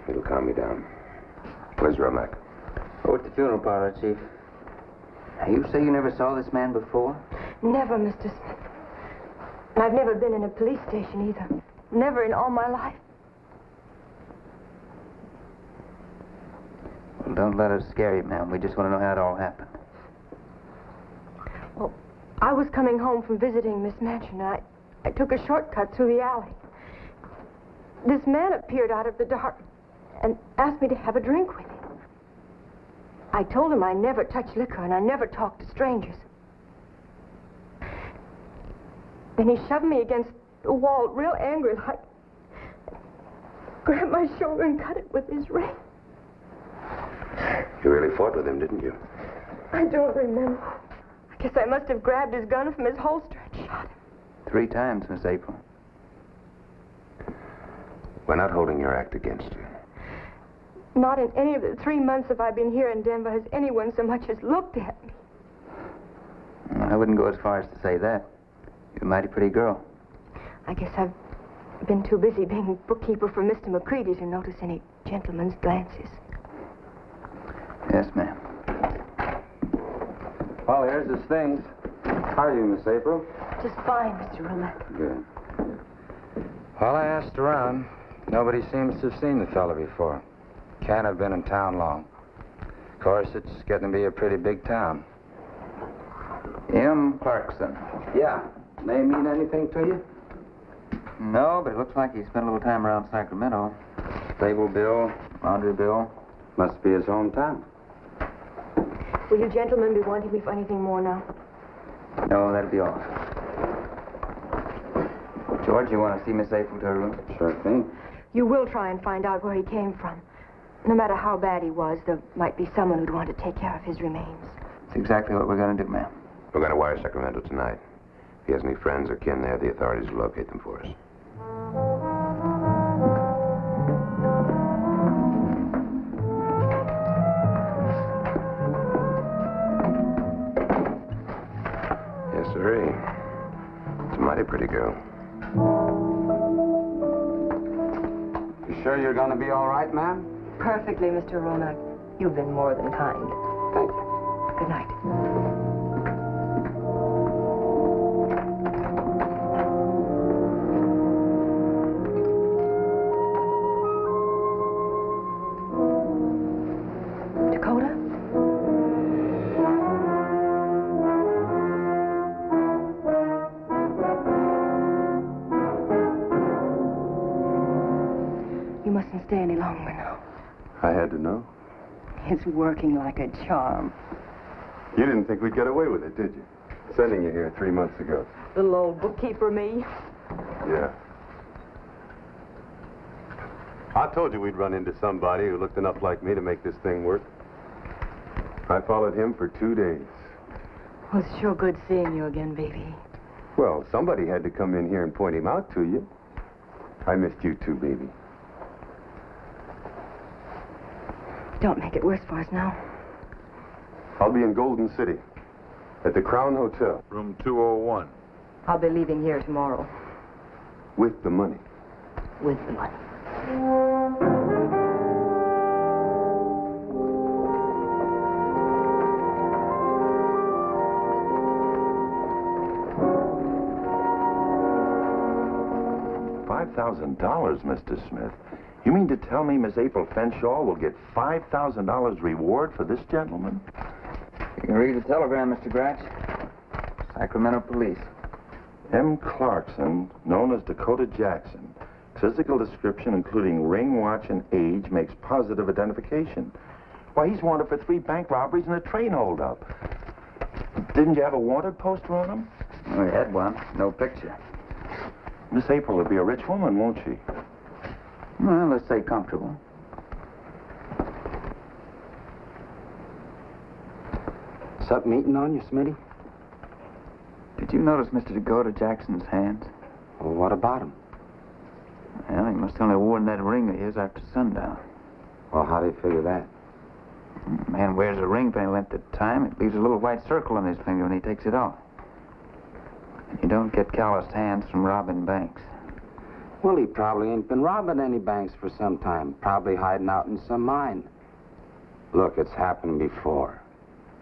It'll calm me down. Where's Romack? Oh, at the funeral parlor, Chief. Now, you say you never saw this man before? Never, Mr. Smith. And I've never been in a police station either. Never in all my life. Well, don't let us scare you, ma'am. We just want to know how it all happened. Well, I was coming home from visiting Miss Mansion, and I took a shortcut through the alley. This man appeared out of the dark and asked me to have a drink with him. I told him I never touch liquor and I never talk to strangers. Then he shoved me against the wall, real angry like, grabbed my shoulder and cut it with his ring. You really fought with him, didn't you? I don't remember. I guess I must have grabbed his gun from his holster and shot him. 3 times, Miss April. We're not holding your act against you. Not in any of the 3 months that I've been here in Denver has anyone so much as looked at me. I wouldn't go as far as to say that. You're a mighty pretty girl. I guess I've been too busy being bookkeeper for Mr. McCready to notice any gentleman's glances. Yes, ma'am. Well, here's his things. How are you, Miss April? Just fine, Mr. Romack. Good. Well, I asked around. Nobody seems to have seen the fella before. Can't have been in town long. Of course, it's getting to be a pretty big town. M. Clarkson. Yeah. Name mean anything to you? No, but it looks like he spent a little time around Sacramento. Stable bill, laundry bill. Must be his hometown. Will you gentlemen be wanting me for anything more now? No, that'll be all. George, you want to see Miss April to her room? Sure thing. You will try and find out where he came from. No matter how bad he was, there might be someone who'd want to take care of his remains. That's exactly what we're going to do, ma'am. We're going to wire Sacramento tonight. If he has any friends or kin there, the authorities will locate them for us. Yes, sirree. It's a mighty pretty girl. You sure you're going to be all right, ma'am? Perfectly, Mr. Romack. You've been more than kind. Thank you. Good night. Dakota? You mustn't stay any longer now. I had to know. It's working like a charm. You didn't think we'd get away with it, did you? Sending you here 3 months ago. Little old bookkeeper me. Yeah. I told you we'd run into somebody who looked enough like me to make this thing work. I followed him for 2 days. Well, it's sure good seeing you again, baby. Well, somebody had to come in here and point him out to you. I missed you too, baby. Don't make it worse for us now. I'll be in Golden City at the Crown Hotel Room 201. I'll be leaving here tomorrow. with the money. With the money. $5,000, Mr. Smith. You mean to tell me Miss April Fenshaw will get $5,000 reward for this gentleman? You can read the telegram, Mr. Gratch. Sacramento Police. M. Clarkson, known as Dakota Jackson. Physical description, including ring, watch, and age, makes positive identification. Why, he's wanted for 3 bank robberies and a train holdup. Didn't you have a wanted poster on him? We had one. No picture. Miss April will be a rich woman, won't she? Well, let's say comfortable. Something eating on you, Smitty? Did you notice Mr. Dakota Jackson's hands? Well, what about him? Well, he must only have worn that ring of his after sundown. Well, how do you figure that? Man wears a ring for any length of time. It leaves a little white circle on his finger when he takes it off. And you don't get calloused hands from robbing banks. Well, he probably ain't been robbing any banks for some time. Probably hiding out in some mine. Look, it's happened before.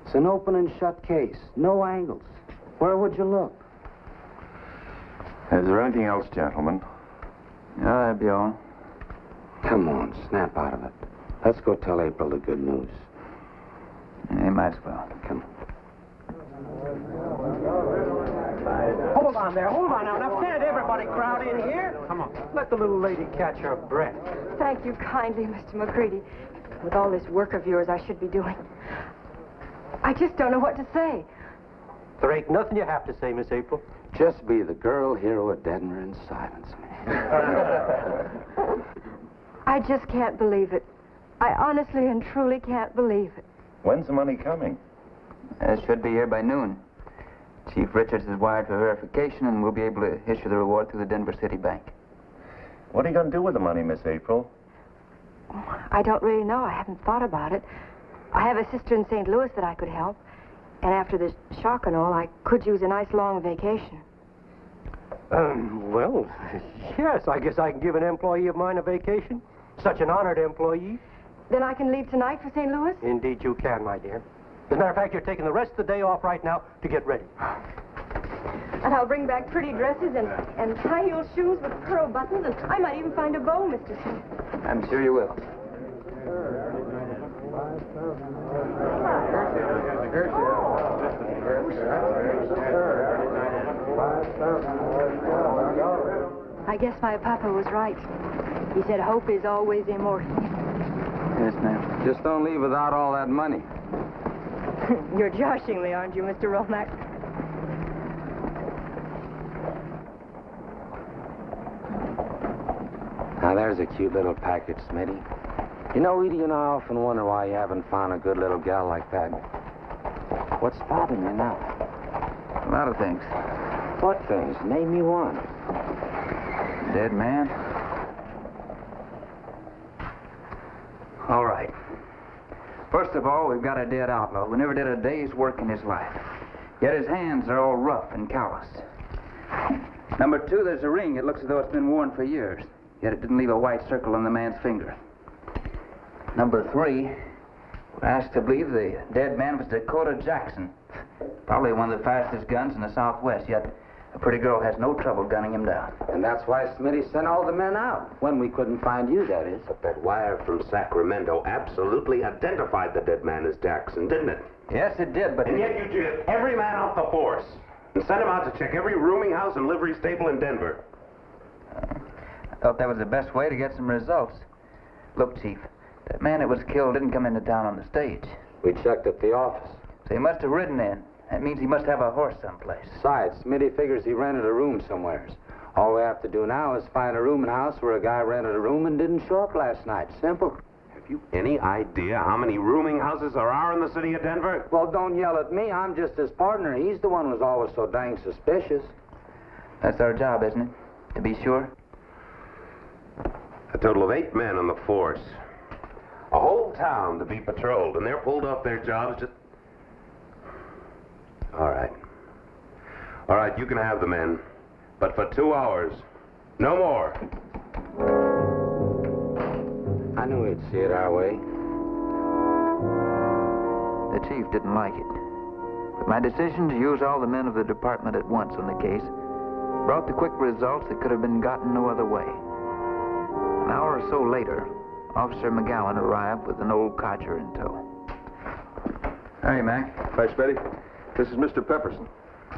It's an open and shut case. No angles. Where would you look? Is there anything else, gentlemen? Yeah, that'd be all. Come on, snap out of it. Let's go tell April the good news. You might as well. Come on. Hold on there, hold on now. Now, can't everybody crowd in here? Come on, let the little lady catch her breath. Thank you kindly, Mr. McCready. With all this work of yours I should be doing, I just don't know what to say. There ain't nothing you have to say, Miss April. Just be the girl hero of Denver in silence, man. I just can't believe it. I honestly and truly can't believe it. When's the money coming? It should be here by noon. Chief Richards has wired for verification, and we'll be able to issue the reward through the Denver City Bank. What are you going to do with the money, Miss April? I don't really know. I haven't thought about it. I have a sister in St. Louis that I could help. And after this shock and all, I could use a nice long vacation. Well, yes, I guess I can give an employee of mine a vacation. Such an honored employee. Then I can leave tonight for St. Louis? Indeed you can, my dear. As a matter of fact, you're taking the rest of the day off right now to get ready. And I'll bring back pretty dresses and high-heel shoes with pearl buttons, and I might even find a bow, Mr. Smith. I'm sure you will. I guess my papa was right. He said hope is always immortal. Yes, ma'am. Just don't leave without all that money. You're joshing me, aren't you, Mr. Romack? Now, there's a cute little package, Smitty. You know, Edie and I often wonder why you haven't found a good little gal like that. What's bothering you now? A lot of things. What things? Name me one. Dead man. All right. First of all, we've got a dead outlaw who never did a day's work in his life. Yet his hands are all rough and calloused. Number two, there's a ring. It looks as though it's been worn for years. Yet it didn't leave a white circle on the man's finger. Number three, we're asked to believe the dead man was Dakota Jackson. Probably one of the fastest guns in the Southwest, yet a pretty girl has no trouble gunning him down. And that's why Smitty sent all the men out. When we couldn't find you, that is. But that wire from Sacramento absolutely identified the dead man as Jackson, didn't it? Yes, it did, but... And yet you took every man off the force and sent him out to check every rooming house and livery stable in Denver. I thought that was the best way to get some results. Look, Chief, that man that was killed didn't come into town on the stage. We checked at the office. So he must have ridden in. That means he must have a horse someplace. Besides, Smitty figures he rented a room somewheres. All we have to do now is find a rooming house where a guy rented a room and didn't show up last night. Simple. Have you any idea how many rooming houses there are in the city of Denver? Well, don't yell at me. I'm just his partner. He's the one who's always so dang suspicious. That's our job, isn't it? To be sure. A total of 8 men on the force. A whole town to be patrolled, and they're pulled off their jobs just... All right. All right, you can have the men. But for 2 hours. No more. I knew he'd see it our way. The chief didn't like it. But my decision to use all the men of the department at once on the case brought the quick results that could have been gotten no other way. An hour or so later, Officer McGowan arrived with an old codger in tow. Howdy, Mac. Hi, Smitty. This is Mr. Pepperson.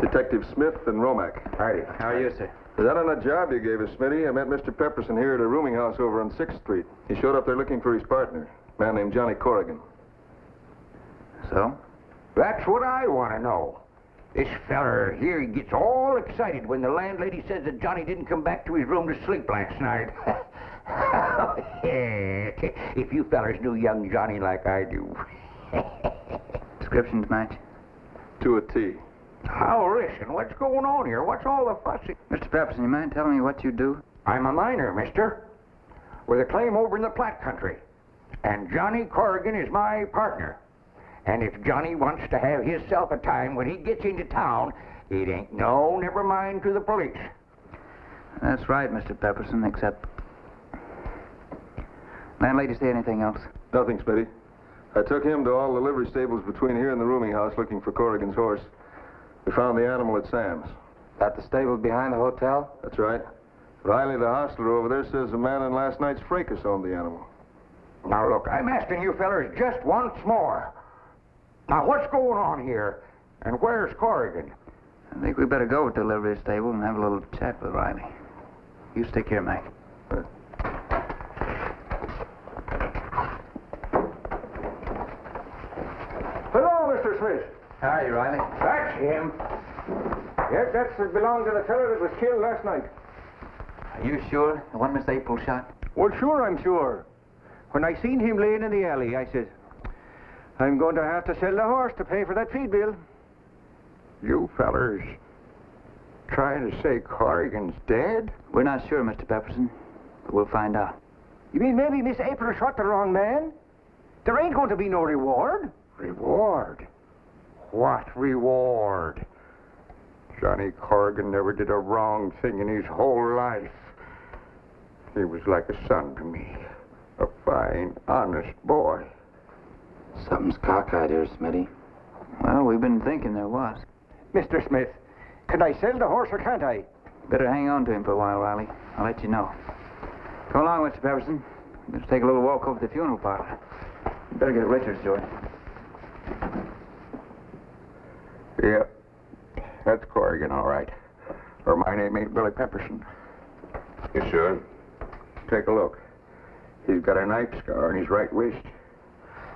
Detective Smith and Romack. Howdy. How are you, sir? Is that on that job you gave us, Smitty? I met Mr. Pepperson here at a rooming house over on 6th Street. He showed up there looking for his partner, a man named Johnny Corrigan. So? That's what I want to know. This feller here, he gets all excited when the landlady says that Johnny didn't come back to his room to sleep last night. If you fellers knew young Johnny like I do. Descriptions match? To a T. Now, listen, what's going on here? What's all the fussing? Mr. Pepperson, you mind telling me what you do? I'm a miner, mister, with a claim over in the Platte country. And Johnny Corrigan is my partner. And if Johnny wants to have himself a time when he gets into town, it ain't no never mind to the police. That's right, Mr. Pepperson, except... Landlady say anything else? Nothing, Smitty. I took him to all the livery stables between here and the rooming house looking for Corrigan's horse. We found the animal at Sam's. At the stable behind the hotel? That's right. Riley, the hostler over there, says the man in last night's fracas owned the animal. Now, look, I'm asking you fellers just once more. Now, what's going on here? And where's Corrigan? I think we better go to the livery stable and have a little chat with Riley. You stick here, Mac. Hello, Mr. Smith. How are you, Riley? That's him. Yes, that's belonged to the fellow that was killed last night. Are you sure? The one Miss April shot? Well, sure, I'm sure. When I seen him laying in the alley, I says, I'm going to have to sell the horse to pay for that feed bill. You fellers trying to say Corrigan's dead? We're not sure, Mr. Pepperson, but we'll find out. You mean maybe Miss April shot the wrong man? There ain't going to be no reward. Reward? What reward? Johnny Corrigan never did a wrong thing in his whole life. He was like a son to me. A fine, honest boy. Something's cockeyed here, Smitty. Well, we've been thinking there was. Mr. Smith, can I sell the horse or can't I? Better hang on to him for a while, Riley. I'll let you know. Come along, Mr. Pepperson. Let's take a little walk over to the funeral parlor. You better get Richards, George. Yep. That's Corrigan, all right. Or my name ain't Billy Pepperson. You sure? Take a look. He's got a knife scar on his right wrist.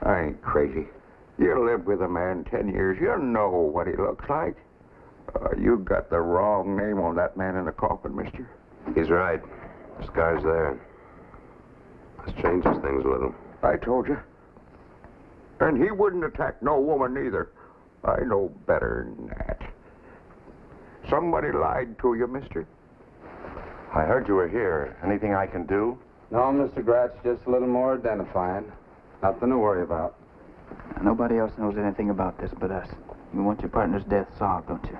I ain't crazy. You live with a man 10 years. You know what he looks like. You got the wrong name on that man in the coffin, mister. He's right. The scar's there. This changes things with him. I told you. And he wouldn't attack no woman either. I know better than that. Somebody lied to you, mister. I heard you were here. Anything I can do? No, Mr. Gratz, just a little more identifying. Nothing to worry about. Nobody else knows anything about this but us. You want your partner's death solved, don't you?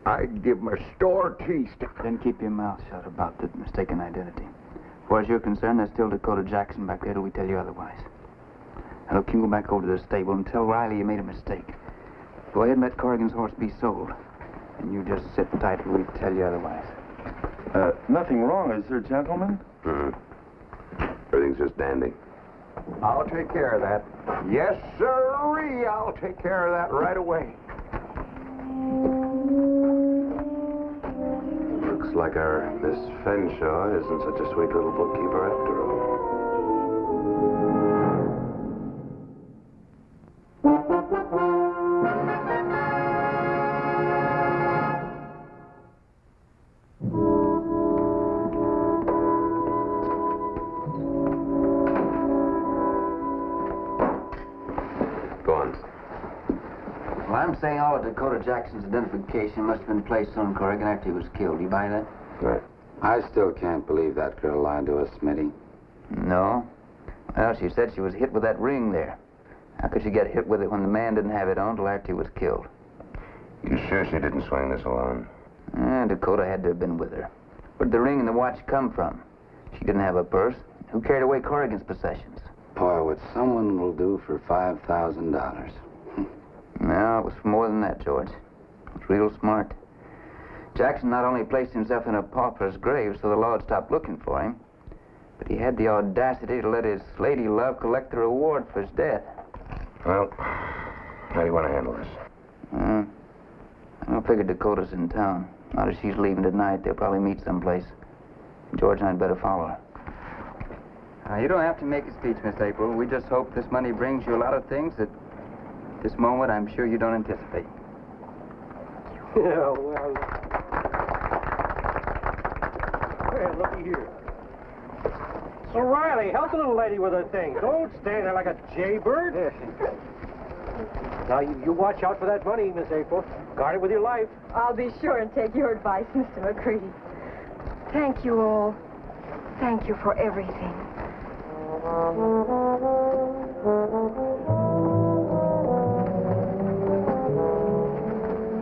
I'd give him a store teeth. Then keep your mouth shut about the mistaken identity. As far as you're concerned, there's still Dakota Jackson back there till we tell you otherwise. Now, look, you go back over to the stable and tell Riley you made a mistake. Go ahead and let Corrigan's horse be sold. And you just sit tight till we tell you otherwise. Nothing wrong, is there, gentlemen? Everything's just dandy. I'll take care of that. Yes, sirree. I'll take care of that right away. Looks like our Miss Fenshaw isn't such a sweet little bookkeeper after all. I'm saying all of Dakota Jackson's identification must have been placed on Corrigan after he was killed. You buy that? Right. I still can't believe that girl lied to us, Smitty. No. Well, she said she was hit with that ring there. How could she get hit with it when the man didn't have it on till after he was killed? You sure she didn't swing this alone? Dakota had to have been with her. Where'd the ring and the watch come from? She didn't have a purse. Who carried away Corrigan's possessions? Boy, what someone will do for $5,000. No, it was for more than that, George. It was real smart. Jackson not only placed himself in a pauper's grave so the law would stop looking for him, but he had the audacity to let his lady love collect the reward for his death. Well, how do you want to handle this? I don't figure Dakota's in town. Not as she's leaving tonight. They'll probably meet someplace. George and I'd better follow her. You don't have to make a speech, Miss April. We just hope this money brings you a lot of things that at this moment I'm sure you don't anticipate. Yeah, well... Hey, looky here. So, Riley, help the little lady with her thing. Don't stand there like a jaybird. Now, you watch out for that money, Miss April. Guard it with your life. I'll be sure and take your advice, Mr. McCready. Thank you all. Thank you for everything.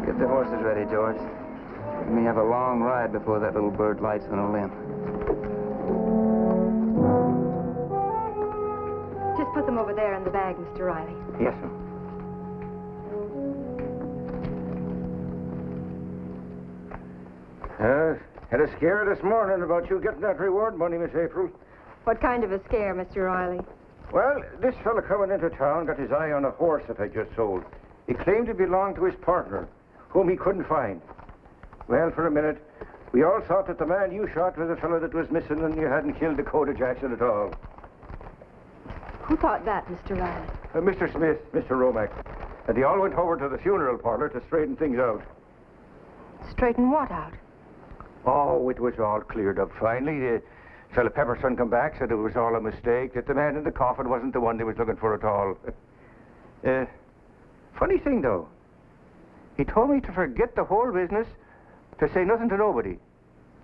Get the horses ready, George. We have a long ride before that little bird lights on a limb. Just put them over there in the bag, Mr. Riley. Yes, sir. Had a scare this morning about you getting that reward money, Miss April. What kind of a scare, Mr. Riley? Well, this fella coming into town got his eye on a horse that I just sold. He claimed it belonged to his partner, whom he couldn't find. Well, for a minute, we all thought that the man you shot was the fellow that was missing and you hadn't killed Dakota Jackson at all. Who thought that, Mr. Riley? Mr. Smith, Mr. Romack. And they all went over to the funeral parlor to straighten things out. Straighten what out? Oh, it was all cleared up finally. The fellow Pepperson come back, said it was all a mistake, that the man in the coffin wasn't the one they was looking for at all. Funny thing, though. He told me to forget the whole business, to say nothing to nobody.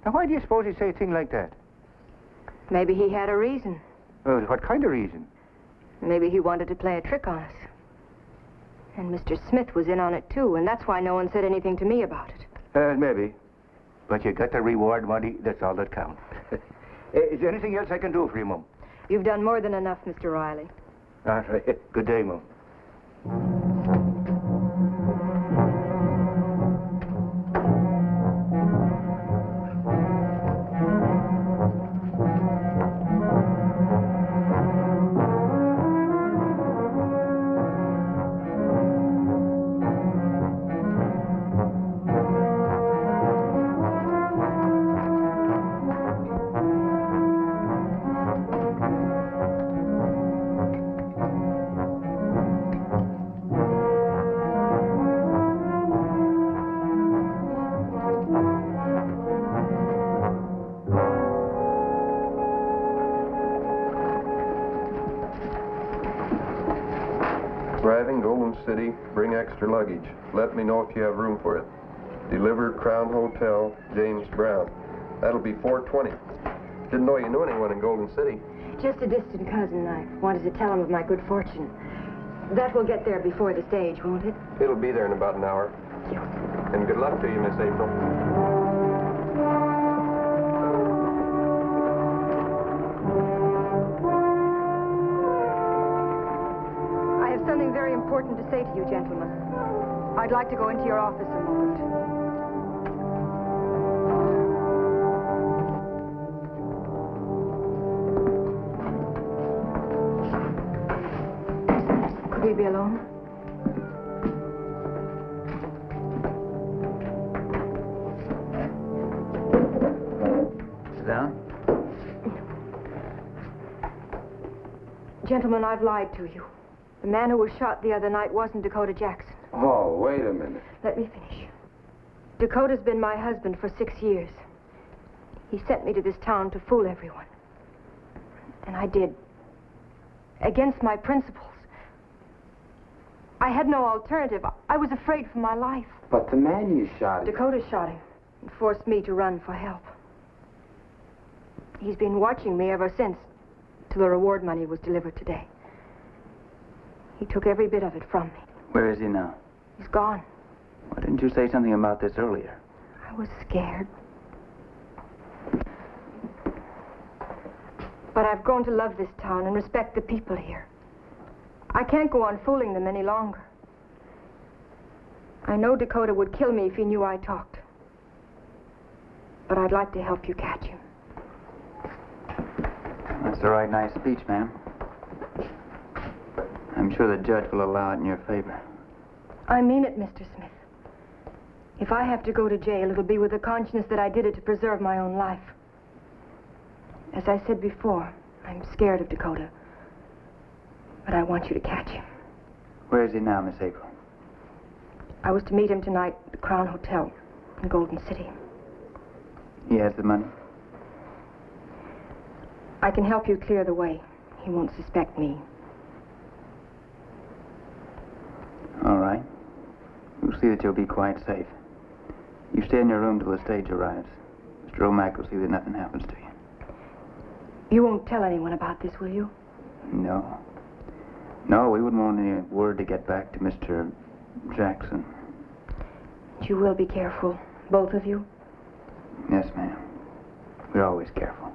Now, why do you suppose he'd say a thing like that? Maybe he had a reason. What kind of reason? Maybe he wanted to play a trick on us. And Mr. Smith was in on it, too, and that's why no one said anything to me about it. Maybe. But you got the reward money, that's all that counts. Is there anything else I can do for you, Mum? You've done more than enough, Mr. Riley. All right. Good day, Mum. Arriving Golden City, bring extra luggage. Let me know if you have room for it. Deliver Crown Hotel, James Brown. That'll be 4:20. Didn't know you knew anyone in Golden City. Just a distant cousin. I wanted to tell him of my good fortune. That will get there before the stage, won't it? It'll be there in about an hour. Thank you. And good luck to you, Miss April. I have something very important to say to you, gentlemen. I'd like to go into your office a moment. Could we be alone? Sit down. Gentlemen, I've lied to you. The man who was shot the other night wasn't Dakota Jackson. Oh, wait a minute. Let me finish. Dakota's been my husband for 6 years. He sent me to this town to fool everyone. And I did. Against my principles. I had no alternative. I was afraid for my life. But the man you shot... Dakota shot him and forced me to run for help. He's been watching me ever since, till the reward money was delivered today. He took every bit of it from me. Where is he now? He's gone. Why didn't you say something about this earlier? I was scared. But I've grown to love this town and respect the people here. I can't go on fooling them any longer. I know Dakota would kill me if he knew I talked. But I'd like to help you catch him. That's a right nice speech, ma'am. I'm sure the judge will allow it in your favor. I mean it, Mr. Smith. If I have to go to jail, it'll be with the conscience that I did it to preserve my own life. As I said before, I'm scared of Dakota. But I want you to catch him. Where is he now, Miss April? I was to meet him tonight at the Crown Hotel in Golden City. He has the money? I can help you clear the way. He won't suspect me. All right. We'll see that you'll be quite safe. You stay in your room till the stage arrives. Mr. Romack will see that nothing happens to you. You won't tell anyone about this, will you? No. No, we wouldn't want any word to get back to Mr. Jackson. You will be careful, both of you. Yes, ma'am. We're always careful.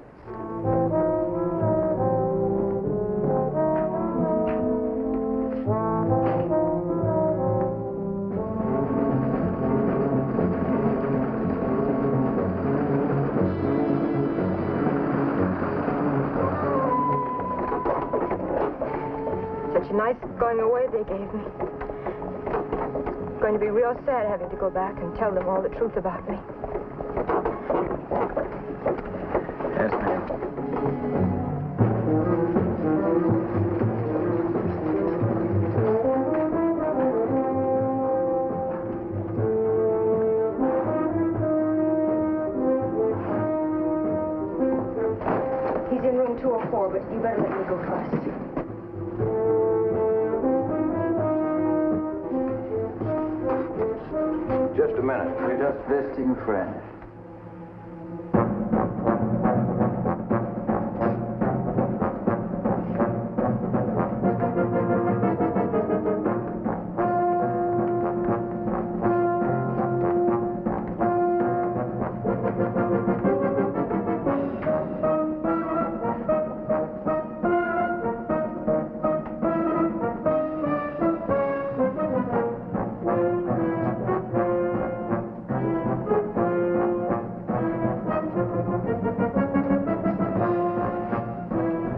Such a nice going away they gave me. It's going to be real sad having to go back and tell them all the truth about me. Yes, ma'am. He's in room 204, but you better let me go first. Just a minute. We're just visiting a friend.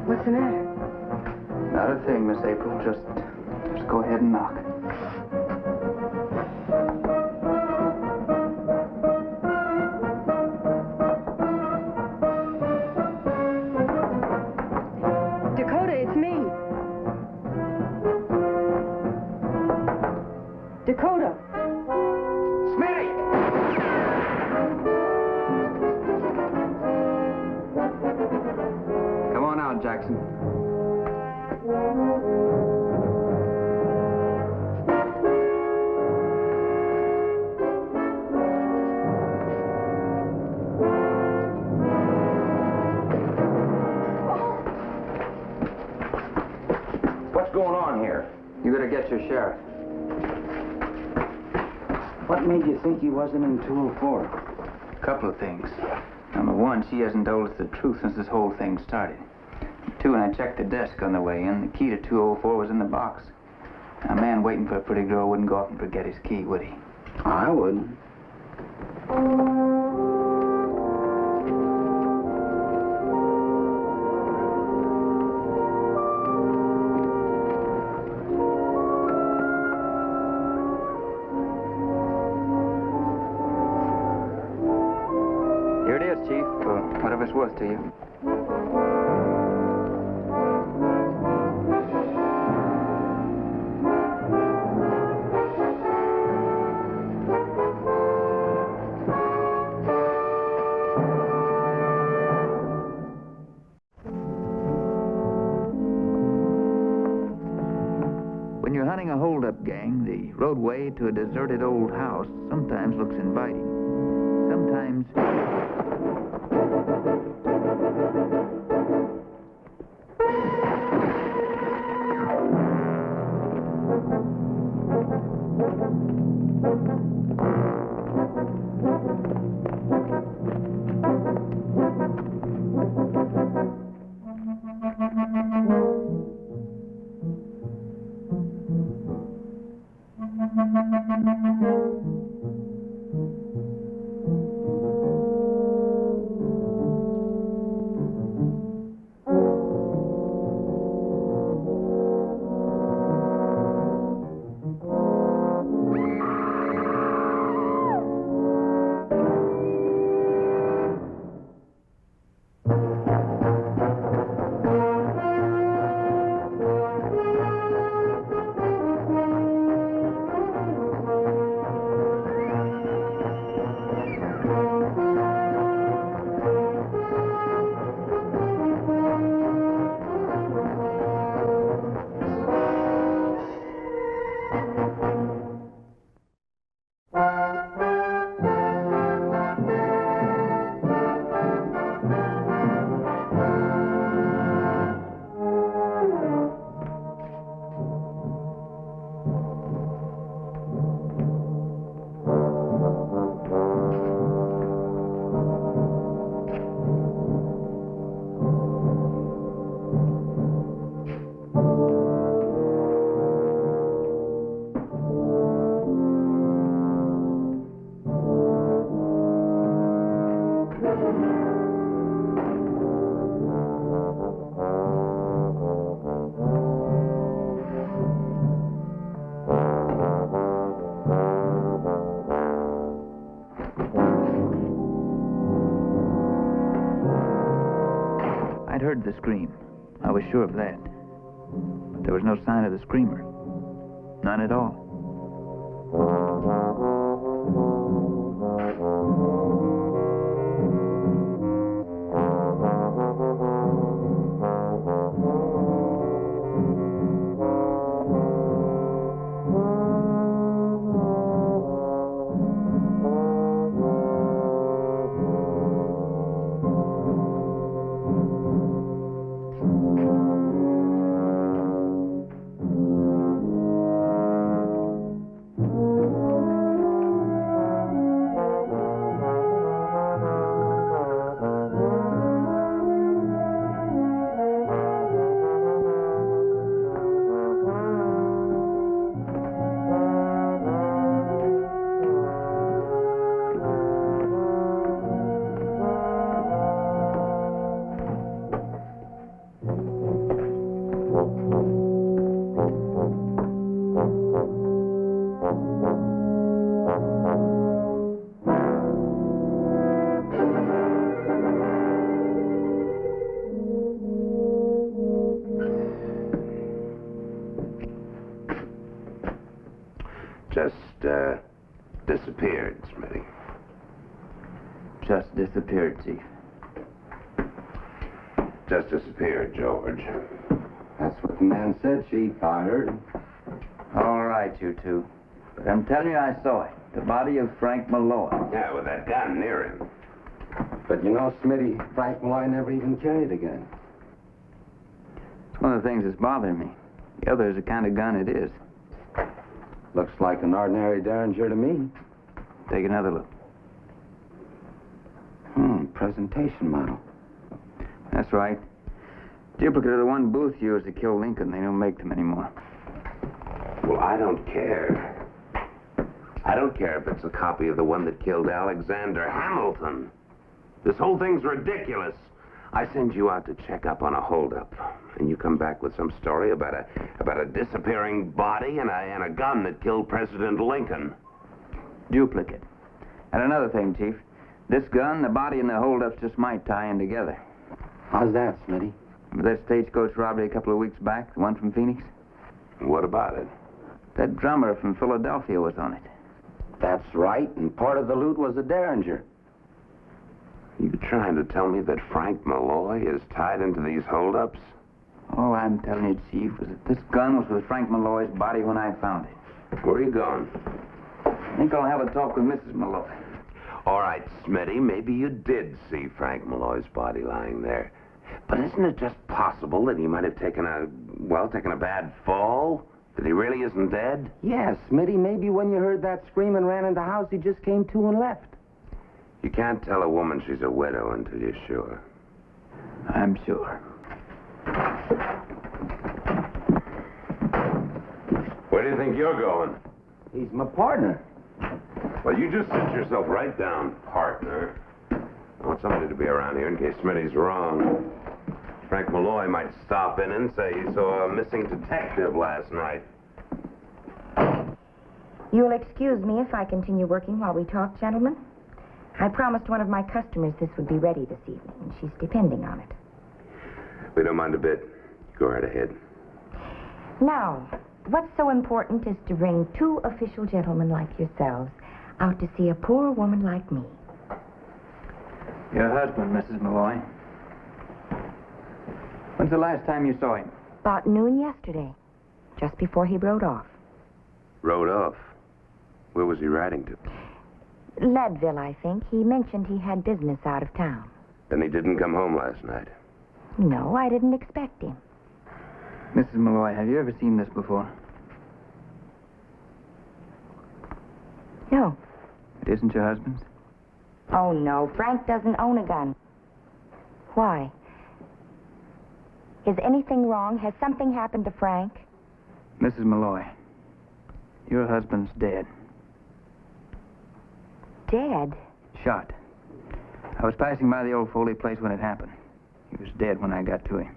What's the matter? Not a thing, Miss April. Just go ahead and knock. Dakota, it's me. Dakota. Smitty! Come on out, Jackson. What's going on here? You better get your sheriff. What made you think he wasn't in 204? A couple of things. Number one, she hasn't told us the truth since this whole thing started. Two, when I checked the desk on the way in, the key to 204 was in the box. A man waiting for a pretty girl wouldn't go up and forget his key, would he? I wouldn't. Here it is, Chief, for whatever it's worth to you. When you're hunting a hold-up gang, the roadway to a deserted old house sometimes looks inviting. Sometimes... the scream. I was sure of that. But there was no sign of the screamer. None at all. Disappeared, Smitty. Just disappeared, Chief. Just disappeared, George. That's what the man said, Chief. I heard. All right, you two. But I'm telling you, I saw it. The body of Frank Malloy. Yeah, with that gun near him. But you know, Smitty, Frank Lyon never even carried a gun. It's one of the things that's bothering me. The other is the kind of gun it is. Looks like an ordinary Derringer to me. Take another look. Presentation model. That's right. Duplicate of the one Booth used to kill Lincoln. They don't make them anymore. Well, I don't care. I don't care if it's a copy of the one that killed Alexander Hamilton. This whole thing's ridiculous. I send you out to check up on a holdup, and you come back with some story about a disappearing body and a gun that killed President Lincoln. Duplicate. And another thing, Chief. This gun, the body, and the holdups just might tie in together. How's that, Smitty? Remember that stagecoach robbery a couple of weeks back, the one from Phoenix? What about it? That drummer from Philadelphia was on it. That's right, and part of the loot was a Derringer. You trying to tell me that Frank Malloy is tied into these holdups? All I'm telling you, Chief, is that this gun was with Frank Malloy's body when I found it. Where are you going? I think I'll have a talk with Mrs. Malloy. All right, Smitty, maybe you did see Frank Malloy's body lying there. But isn't it just possible that he might have taken a bad fall? That he really isn't dead? Yes, Smitty, maybe when you heard that scream and ran in the house, he just came to and left. You can't tell a woman she's a widow until you're sure. I'm sure. Where do you think you're going? He's my partner. Well, you just sit yourself right down, partner. I want somebody to be around here in case Smitty's wrong. Frank Malloy might stop in and say he saw a missing detective last night. You'll excuse me if I continue working while we talk, gentlemen. I promised one of my customers this would be ready this evening, and she's depending on it. We don't mind a bit. Go right ahead. Now, what's so important is to bring two official gentlemen like yourselves out to see a poor woman like me. Your husband, Mrs. Malloy. When's the last time you saw him? About noon yesterday, just before he rode off. Rode off? Where was he riding to? Leadville, I think. He mentioned he had business out of town. Then he didn't come home last night. No, I didn't expect him. Mrs. Malloy, have you ever seen this before? No. It isn't your husband's? Oh, no. Frank doesn't own a gun. Why? Is anything wrong? Has something happened to Frank? Mrs. Malloy, your husband's dead. Dead? Shot. I was passing by the old Foley place when it happened. He was dead when I got to him.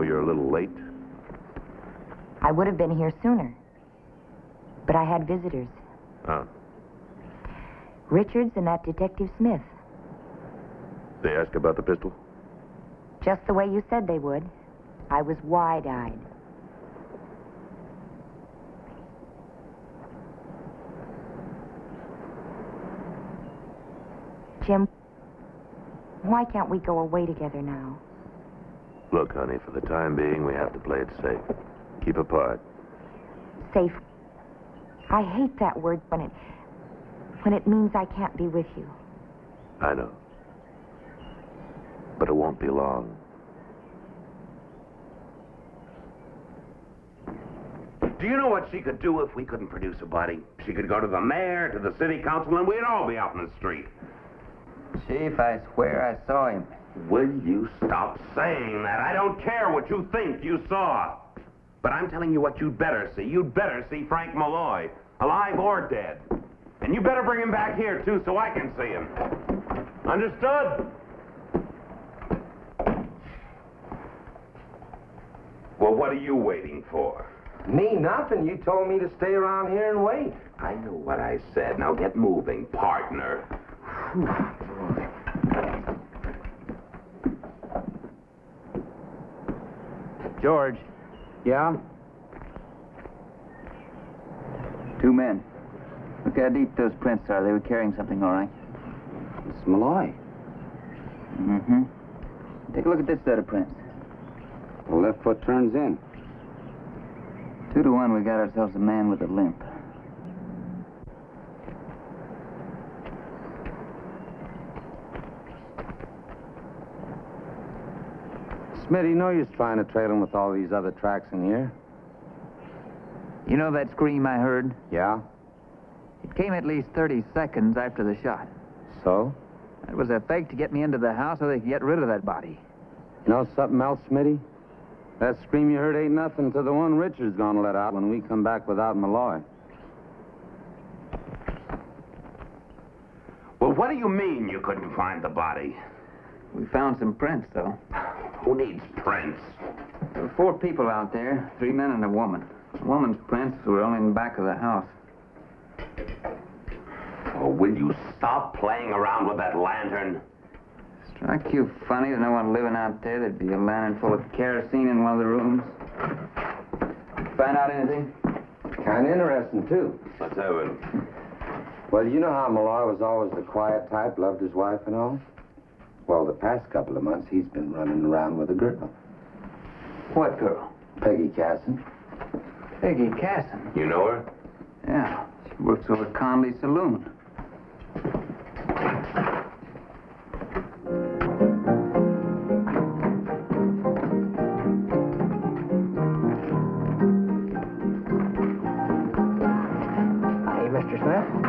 you're a little late? I would have been here sooner. But I had visitors. Huh? Richards and that Detective Smith. They ask about the pistol? Just the way you said they would. I was wide-eyed. Jim, why can't we go away together now? Look, honey, for the time being, we have to play it safe. Keep apart. Safe. I hate that word when it means I can't be with you. I know. But it won't be long. Do you know what she could do if we couldn't produce a body? She could go to the mayor, to the city council, and we'd all be out in the street. Chief, I swear I saw him. Will you stop saying that? I don't care what you think you saw. But I'm telling you what you'd better see. You'd better see Frank Malloy, alive or dead. And you better bring him back here, too, so I can see him. Understood? Well, what are you waiting for? Me, nothing. You told me to stay around here and wait. I know what I said. Now get moving, partner. George. Yeah? 2 men. Look how deep those prints are. They were carrying something, all right. It's Malloy. Mm-hmm. Take a look at this set of prints. The left foot turns in. 2 to 1, we got ourselves a man with a limp. Smitty, no use trying to trail him with all these other tracks in here. You know that scream I heard? Yeah? It came at least 30 seconds after the shot. So? It was a fake to get me into the house so they could get rid of that body. You know something else, Smitty? That scream you heard ain't nothing to the one Richard's gonna let out when we come back without Malloy. Well, what do you mean you couldn't find the body? We found some prints, though. Who needs prints? There were 4 people out there, 3 men and a woman. The woman's prints were only in the back of the house. Oh, will you stop playing around with that lantern? Strike you funny that no one living out there, there'd be a lantern full of kerosene in one of the rooms. Find out anything? Kind of interesting, too. Let's have it. Well, you know how Malloy was always the quiet type, loved his wife and all? Well, the past couple of months, he's been running around with a girl. What girl? Peggy Casson. Peggy Casson. You know her? Yeah, she works over at Conley's saloon. Hey, Mr. Smith.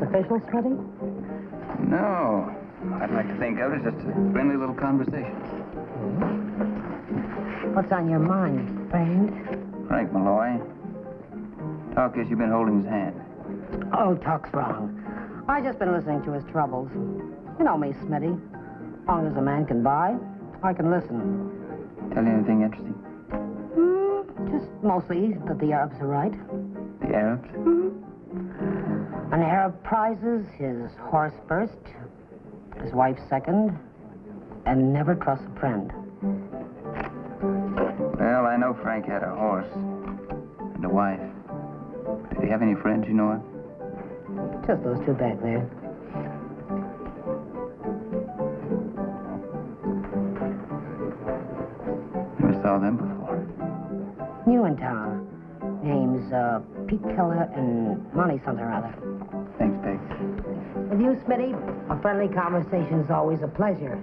Official, Smitty? No. I'd like to think of it as just a friendly little conversation. What's on your mind, friend? Frank Malloy. Talk as you've been holding his hand. Oh, talk's wrong. I just been listening to his troubles. You know me, Smitty. As long as a man can buy, I can listen. Tell you anything interesting? Just mostly that the Arabs are right. The Arabs? An Arab prizes his horse first, his wife second, and never trusts a friend. Well, I know Frank had a horse and a wife. Did he have any friends you know of? Just those 2 back there. Never saw them before. New in town. Names, Pete Keller and Monty something or other. Thanks, Peg. With you, Smitty, a friendly conversation is always a pleasure.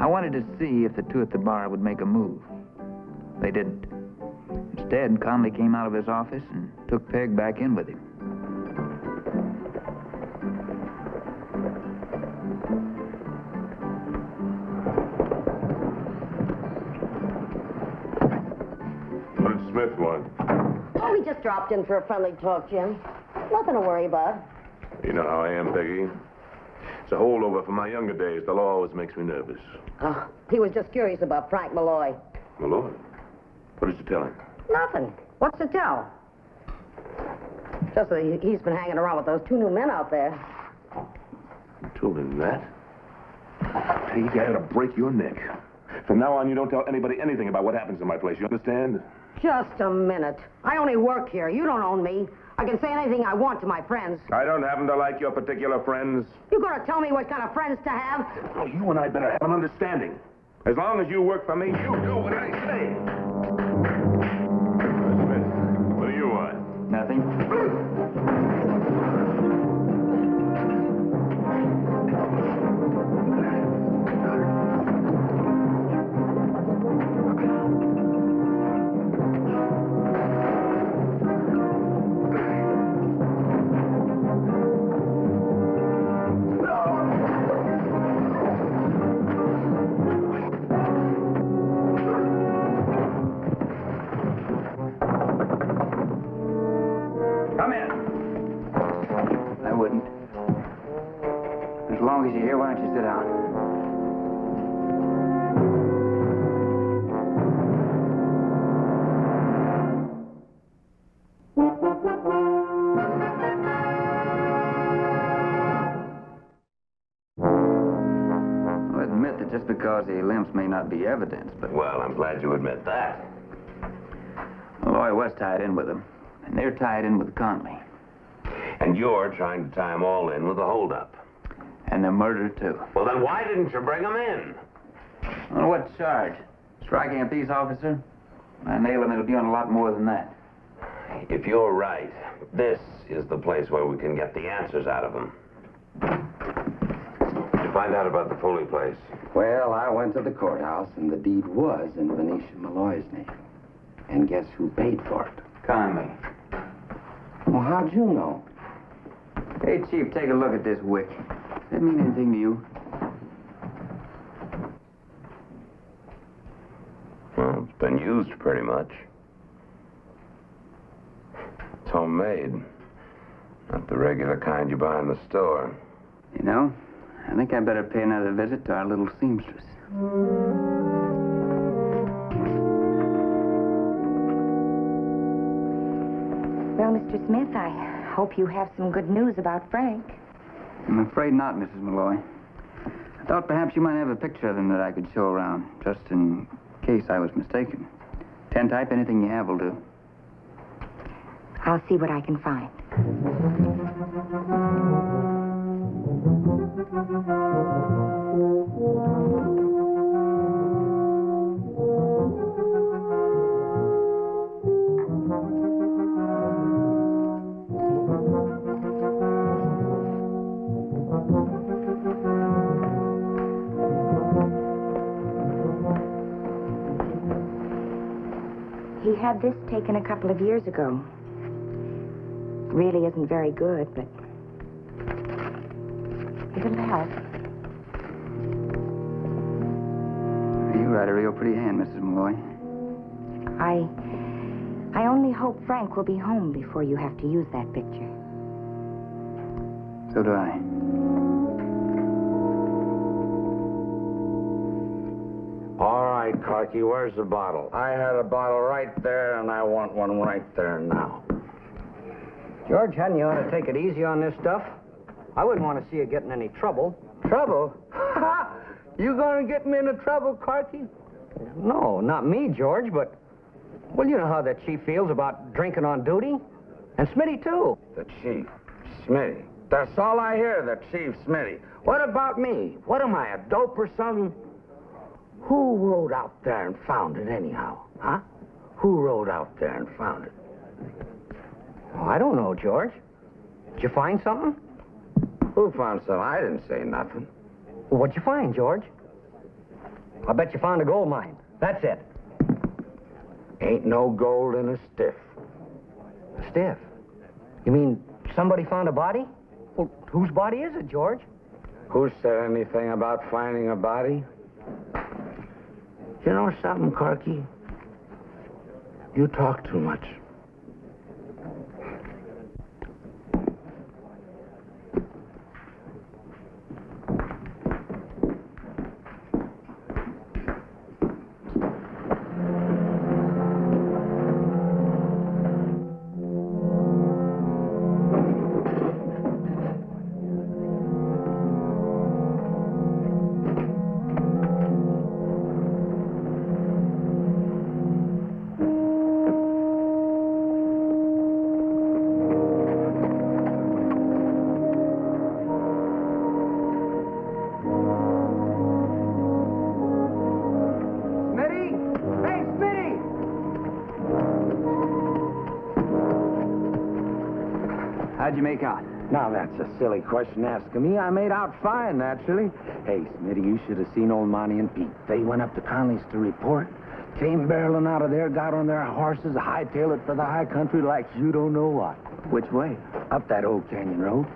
I wanted to see if the 2 at the bar would make a move. They didn't. Instead, Instead, Conley came out of his office and took Peg back in with him. What did Smith want? Oh, we just dropped in for a friendly talk, Jim. Nothing to worry about. You know how I am, Peggy. It's a holdover from my younger days. The law always makes me nervous. Oh, he was just curious about Frank Malloy. Malloy? What did you tell him? Nothing. What's to tell? Just that he's been hanging around with those two new men out there. You told him that? Peggy, I ought to break your neck. From now on, you don't tell anybody anything about what happens in my place. You understand? Just a minute. I only work here. You don't own me. I can say anything I want to my friends. I don't happen to like your particular friends. You gonna tell me what kind of friends to have? Oh, you and I better have an understanding. As long as you work for me, you do what I say. Smith, what do you want? Nothing. Come in. I wouldn't. As long as you're here, why don't you sit down? I'll admit that just because the limbs may not be evidence, but... Well, I'm glad you admit that. Malloy was tied in with them, and they're tied in with Conley. And you're trying to tie them all in with a holdup. And the murder, too. Well, then why didn't you bring them in? On what charge? Striking a peace officer? I nail him, it'll be on a lot more than that. If you're right, this is the place where we can get the answers out of them. Did you find out about the Foley place? Well, I went to the courthouse, and the deed was in Venetia Malloy's name. And guess who paid for it? Conley. Well, how'd you know? Hey, Chief, take a look at this wick. Does that mean anything to you? Well, it's been used pretty much. It's homemade. Not the regular kind you buy in the store. You know, I think I'd better pay another visit to our little seamstress. Well, Mr. Smith, I hope you have some good news about Frank. I'm afraid not, Mrs. Malloy. I thought perhaps you might have a picture of him that I could show around, just in case I was mistaken. Tintype, anything you have will do. I'll see what I can find. He had this taken a couple of years ago. Really isn't very good, but it'll help. You write a real pretty hand, Mrs. Malloy. I only hope Frank will be home before you have to use that picture. So do I. All right, Clarky, where's the bottle? I had a bottle right there, and I want one right there now. George, hadn't you ought to take it easy on this stuff? I wouldn't want to see you get in any trouble. Trouble? You gonna get me into trouble, Clarky? No, not me, George, but... Well, you know how the chief feels about drinking on duty. And Smitty, too. The chief, Smitty. That's all I hear, the chief, Smitty. What about me? What am I, a dope or something? Who rode out there and found it anyhow, huh? Who rode out there and found it? Oh, I don't know, George. Did you find something? Who found something? I didn't say nothing. Well, what'd you find, George? I bet you found a gold mine. That's it. Ain't no gold in a stiff. Stiff? You mean somebody found a body? Well, whose body is it, George? Who said anything about finding a body? You know something, Corky? You talk too much. How'd you make out? Now, that's a silly question asking me. I made out fine, naturally. Hey, Smitty, you should have seen old Monty and Pete. They went up to Conley's to report. Came barreling out of there, got on their horses, hightailed it for the high country like you don't know what. Which way? Up that old canyon road.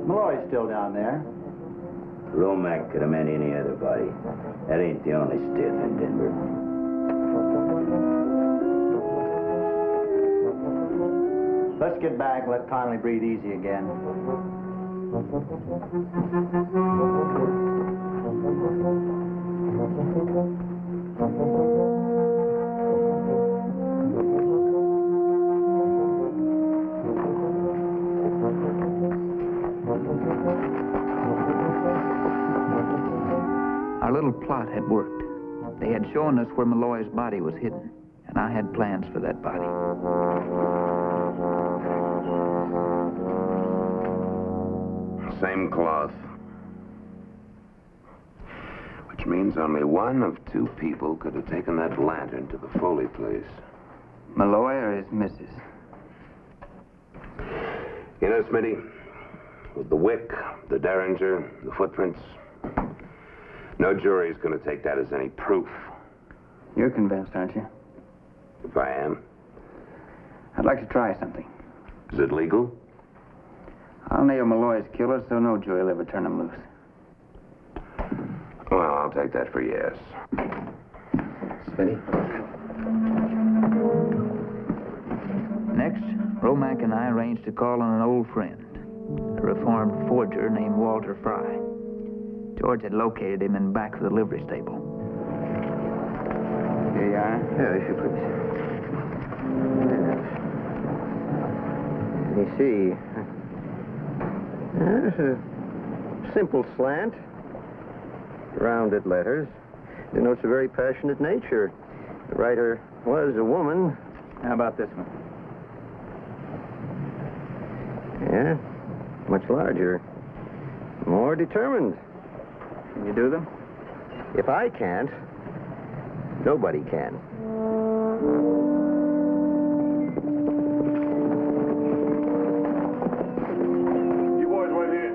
Malloy's still down there. Romack could have meant any other body. That ain't the only stiff in Denver. Let's get back and let Conley breathe easy again. Our little plot had worked. They had shown us where Malloy's body was hidden, and I had plans for that body. Same cloth. Which means only one of two people could have taken that lantern to the Foley place. Malloy or his missus? You know, Smitty, with the wick, the derringer, the footprints, no jury's going to take that as any proof. You're convinced, aren't you? If I am. I'd like to try something. Is it legal? I'll nail Malloy's killer so no jury will ever turn him loose. Well, I'll take that for yes. Smitty? Next, Romack and I arranged to call on an old friend, a reformed forger named Walter Fry. George had located him in back of the livery stable. Here you are. Yeah, if you please. Let me see. There's a simple slant. Rounded letters. Denotes a very passionate nature. The writer was a woman. How about this one? Yeah, much larger. More determined. Can you do them? If I can't, nobody can. You boys wait here.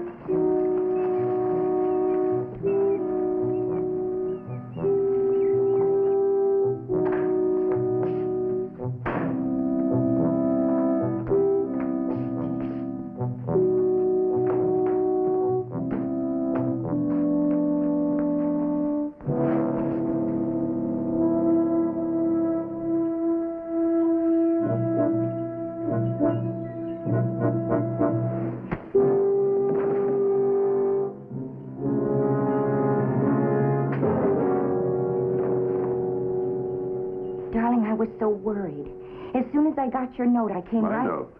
Darling, I was so worried. As soon as I got your note, I came My note?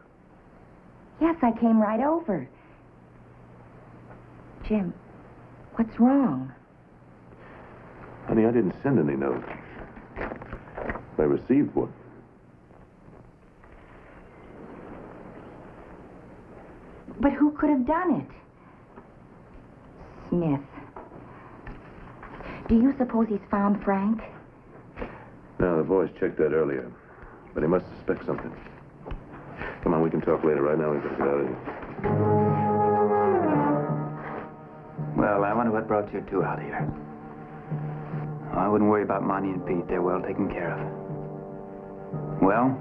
Yes, I came right over. Jim, what's wrong? I Honey, I didn't send any note. I received one. But who could have done it? Smith. Do you suppose he's found Frank? No, the boys checked that earlier. But he must suspect something. Come on, we can talk later. Right now, we've got to get out of here. Well, I wonder what brought you two out here. Oh, I wouldn't worry about Monty and Pete. They're well taken care of. Well?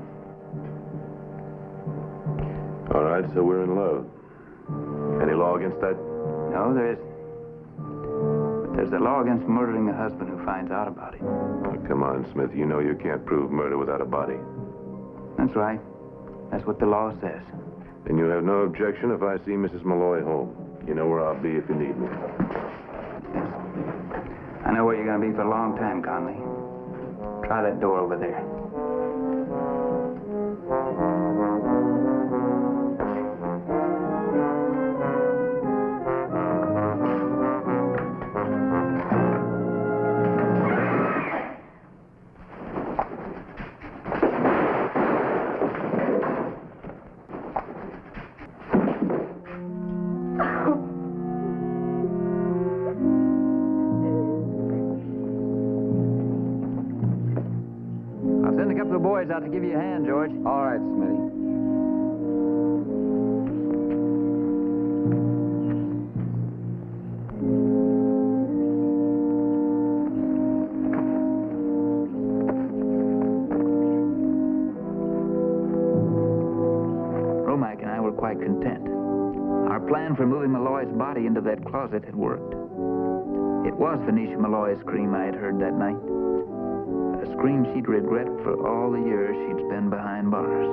All right, so we're in love. Any law against that? No, there isn't. But there's the law against murdering a husband who finds out about it. Oh, come on, Smith. You know you can't prove murder without a body. That's right. That's what the law says. And you have no objection if I see Mrs. Malloy home. You know where I'll be if you need me. Yes. I know where you're going to be for a long time, Conley. Try that door over there. Out to give you a hand, George. All right, Smitty. Romack and I were quite content. Our plan for moving Malloy's body into that closet had worked. It was Venetia Malloy's scream I had heard that night. A scream she'd regret for all the years she'd spent behind bars.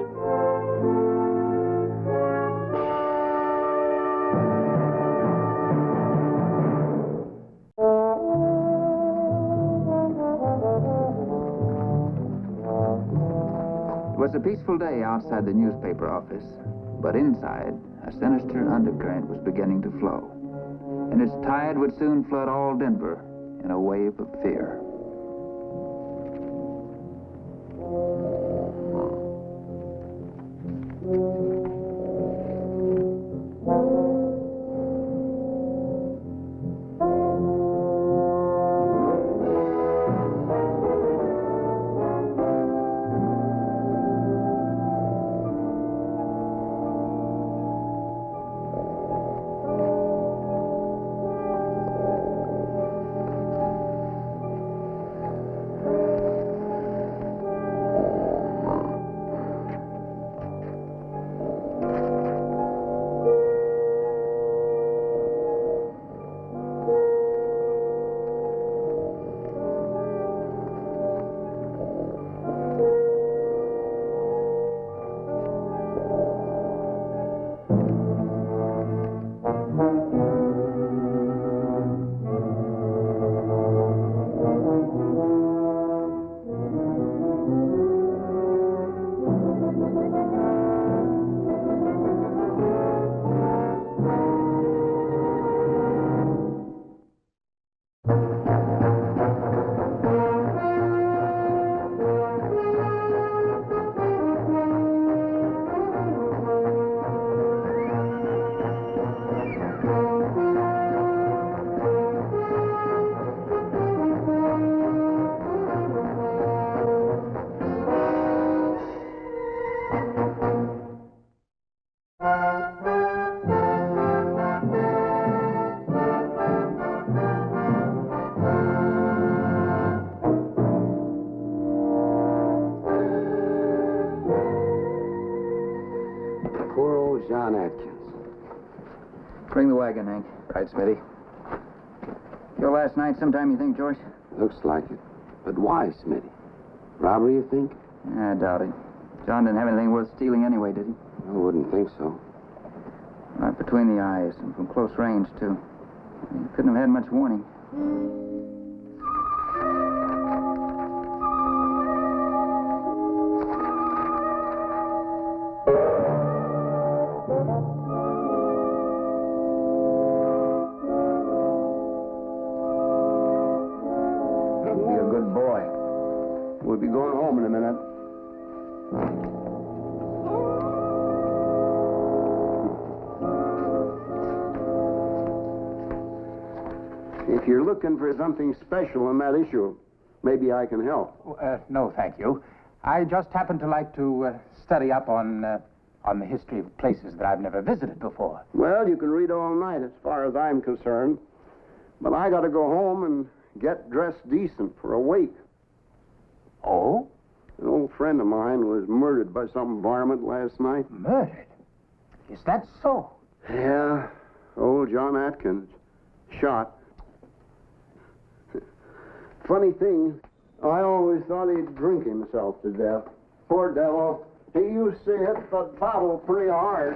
It was a peaceful day outside the newspaper office, but inside, a sinister undercurrent was beginning to flow, and its tide would soon flood all Denver in a wave of fear. Bring the wagon, Hank. Right, Smitty. Your last night sometime, you think, George? Looks like it. But why, Smitty? Robbery, you think? I doubt it. John didn't have anything worth stealing anyway, did he? I wouldn't think so. Right between the eyes and from close range, too. He couldn't have had much warning. We'll be going home in a minute. If you're looking for something special in that issue, maybe I can help. No, thank you. I just happen to like to study up on the history of places that I've never visited before. Well, you can read all night as far as I'm concerned. But I got to go home and get dressed decent for a wake. Oh? An old friend of mine was murdered by some varmint last night. Murdered? Is that so? Yeah. Old John Atkins. Shot. Funny thing, I always thought he'd drink himself to death. Poor devil. He used to hit the bottle pretty hard.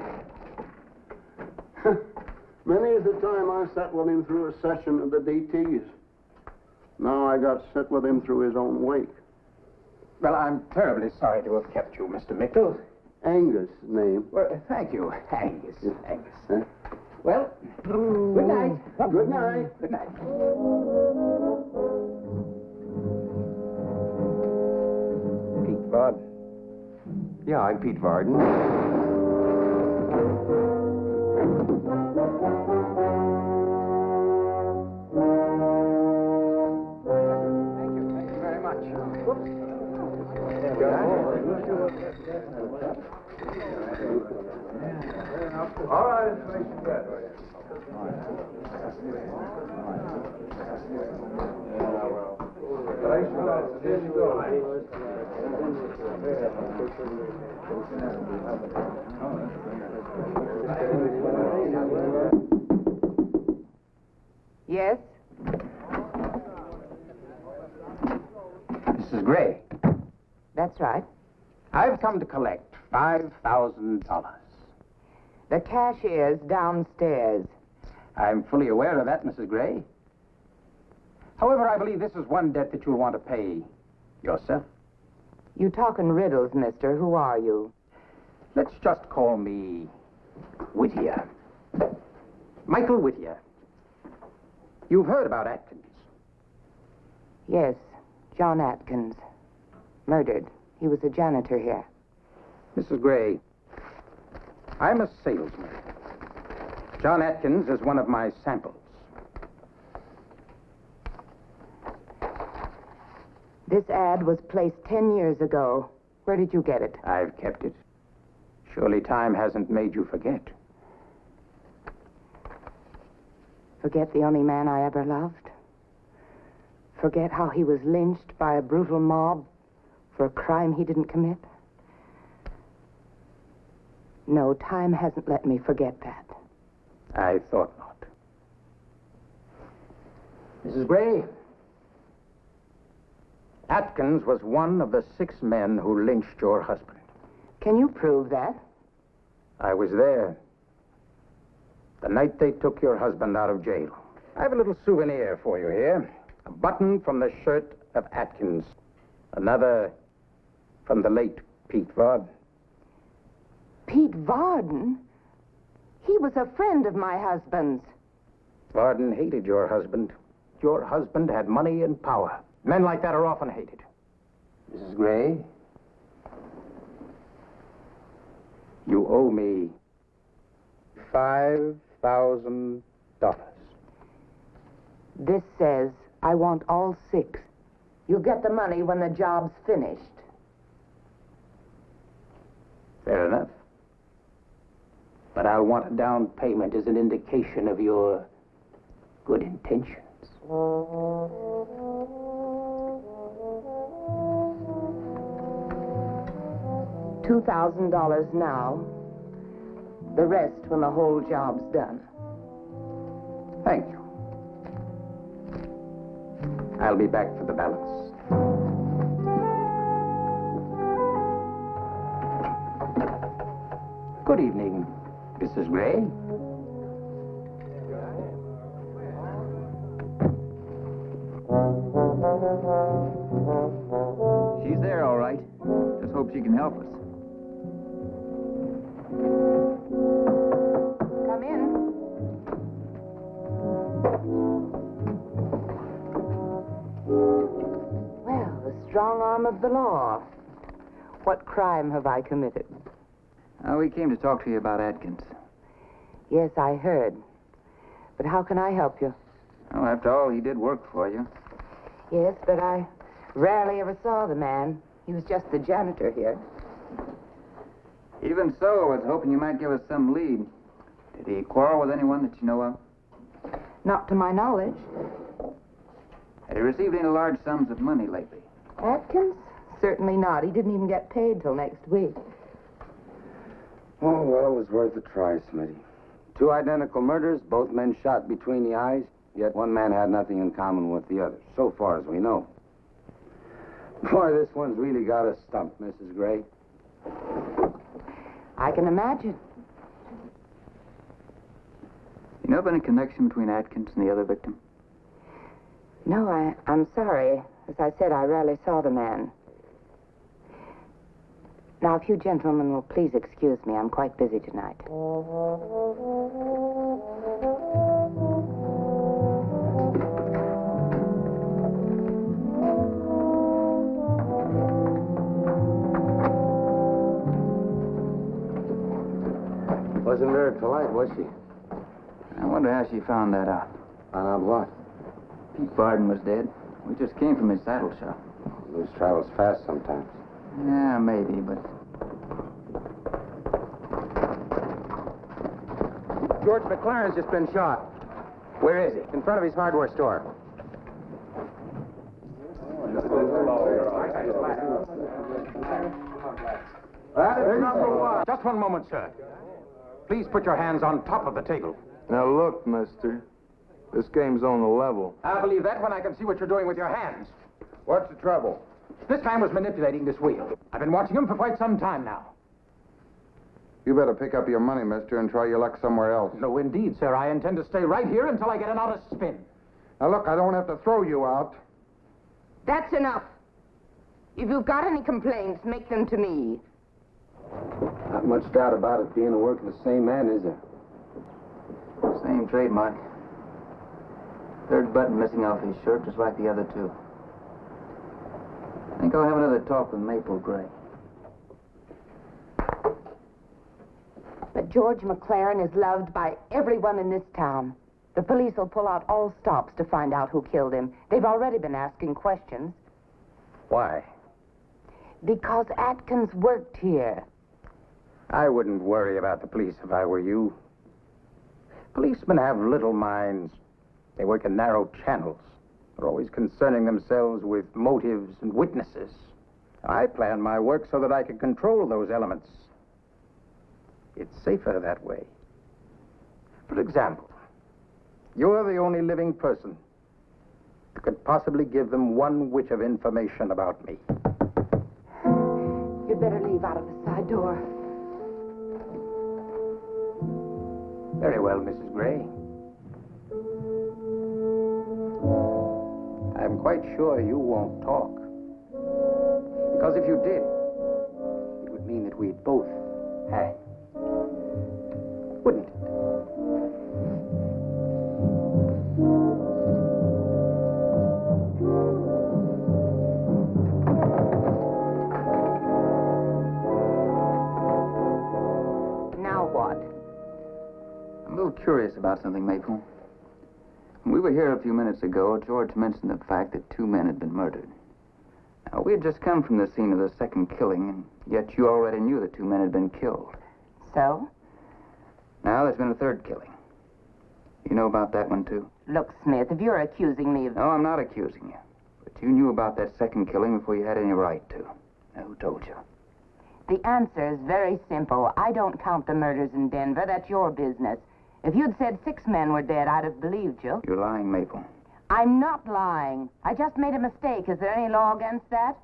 Many is the time I sat with him through a session of the DTs. Now I got sit with him through his own wake. Well, I'm terribly sorry to have kept you, Mr. Mickle. Angus, name. Well, thank you, Angus. Angus. Huh? Well, good night. Good night. Good night. Pete Varden. Yeah, I'm Pete Varden. Thank you very much. All right, information that way. Yes? Mrs. Gray. That's right. I've come to collect $5,000. The cashier's downstairs. I'm fully aware of that, Mrs. Gray. However, I believe this is one debt that you'll want to pay yourself. You talk in riddles, mister. Who are you? Let's just call me Whittier. Michael Whittier. You've heard about Atkins. Yes, John Atkins. Murdered. He was a janitor here. Mrs. Gray, I'm a salesman. John Atkins is one of my samples. This ad was placed 10 years ago. Where did you get it? I've kept it. Surely time hasn't made you forget. Forget the only man I ever loved? Forget how he was lynched by a brutal mob for a crime he didn't commit? No, time hasn't let me forget that. I thought not. Mrs. Gray, Atkins was one of the 6 men who lynched your husband. Can you prove that? I was there. The night they took your husband out of jail. I have a little souvenir for you here. A button from the shirt of Atkins. Another from the late Pete Varden. Pete Varden? He was a friend of my husband's. Varden hated your husband. Your husband had money and power. Men like that are often hated. Mrs. Gray, you owe me $5,000. This says I want all 6. You'll get the money when the job's finished. Fair enough. But I'll want a down payment as an indication of your good intentions. $2,000 now. The rest when the whole job's done. Thank you. I'll be back for the balance. Good evening, Mrs. Gray. She's there, all right. Just hope she can help us. Come in. Well, the strong arm of the law. What crime have I committed? We came to talk to you about Atkins. Yes, I heard. But how can I help you? Well, after all, he did work for you. Yes, but I rarely ever saw the man. He was just the janitor here. Even so, I was hoping you might give us some lead. Did he quarrel with anyone that you know of? Not to my knowledge. Had he received any large sums of money lately? Atkins? Certainly not. He didn't even get paid till next week. Oh, well, it was worth a try, Smitty. 2 identical murders, both men shot between the eyes, yet one man had nothing in common with the other, so far as we know. Boy, this one's really got us stumped, Mrs. Gray. I can imagine. You know of any connection between Atkins and the other victim? No, I'm sorry. As I said, I rarely saw the man. Now, if you gentlemen will please excuse me, I'm quite busy tonight. Wasn't very polite, was she? I wonder how she found that out. Found out what? Pete Barden was dead. We just came from his saddle shop. News travels fast sometimes. Yeah, maybe, but... George McLaren's just been shot. Where is he? In front of his hardware store. That is number 1. Just one moment, sir. Please put your hands on top of the table. Now look, mister. This game's on the level. I'll believe that when I can see what you're doing with your hands. What's the trouble? This man was manipulating this wheel. I've been watching him for quite some time now. You better pick up your money, mister, and try your luck somewhere else. No, indeed, sir. I intend to stay right here until I get an honest spin. Now look, I don't have to throw you out. That's enough. If you've got any complaints, make them to me. Not much doubt about it being the work of the same man, is there? Same trademark. Third button missing off his shirt, just like the other 2. I think I'll have another talk with Maple Gray. But George McLaren is loved by everyone in this town. The police will pull out all stops to find out who killed him. They've already been asking questions. Why? Because Atkins worked here. I wouldn't worry about the police if I were you. Policemen have little minds. They work in narrow channels. They're always concerning themselves with motives and witnesses. I plan my work so that I can control those elements. It's safer that way. For example, you're the only living person who could possibly give them one whit of information about me. You'd better leave out of the side door. Very well, Mrs. Gray. I'm quite sure you won't talk. Because if you did, it would mean that we'd both hang. Wouldn't it? Now what? I'm a little curious about something, Maple. When we were here a few minutes ago, George mentioned the fact that 2 men had been murdered. Now, we had just come from the scene of the second killing, and yet you already knew that 2 men had been killed. So? Now there's been a 3rd killing. You know about that one, too? Look, Smith, if you're accusing me of... No, I'm not accusing you. But you knew about that 2nd killing before you had any right to. Now, who told you? The answer is very simple. I don't count the murders in Denver. That's your business. If you'd said 6 men were dead, I'd have believed you. You're lying, Maple. I'm not lying. I just made a mistake. Is there any law against that?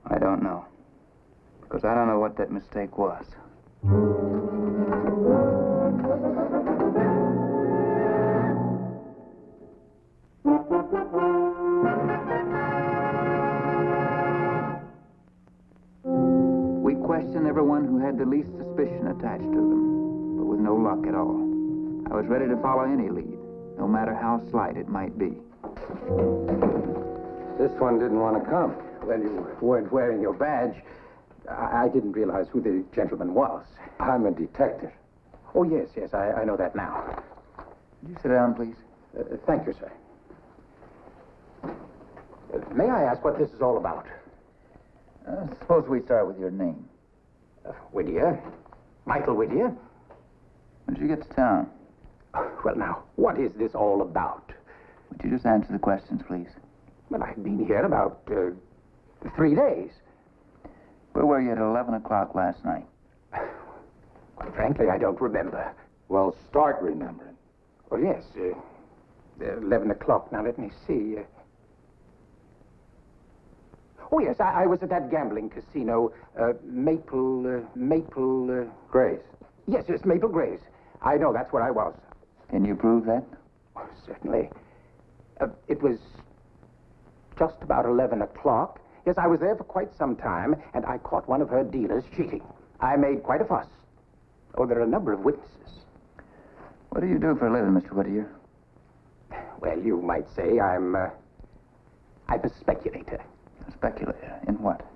I don't know. Because I don't know what that mistake was. We questioned everyone who had the least suspicion attached to them, but with no luck at all. I was ready to follow any lead, no matter how slight it might be. This one didn't want to come. When you weren't wearing your badge, I didn't realize who the gentleman was. I'm a detective. Oh, yes, I know that now. Would you sit down, please? Thank you, sir. May I ask what this is all about? Suppose we start with your name. Whittier. Michael Whittier. When did you get to town? Well, now, what is this all about? Would you just answer the questions, please? Well, I've been here about 3 days. Where were you at 11 o'clock last night? Quite frankly, I don't remember. Well, start remembering. Oh, yes. 11 o'clock. Now, let me see. Oh, yes, I was at that gambling casino, Maple Grace. Yes, Maple Grace. I know, that's where I was. Can you prove that? Oh, certainly. It was just about 11 o'clock. Yes, I was there for quite some time, and I caught one of her dealers cheating. I made quite a fuss. Oh, there are a number of witnesses. What do you do for a living, Mr. Whittier? Well, you might say I'm a speculator. A speculator? In what?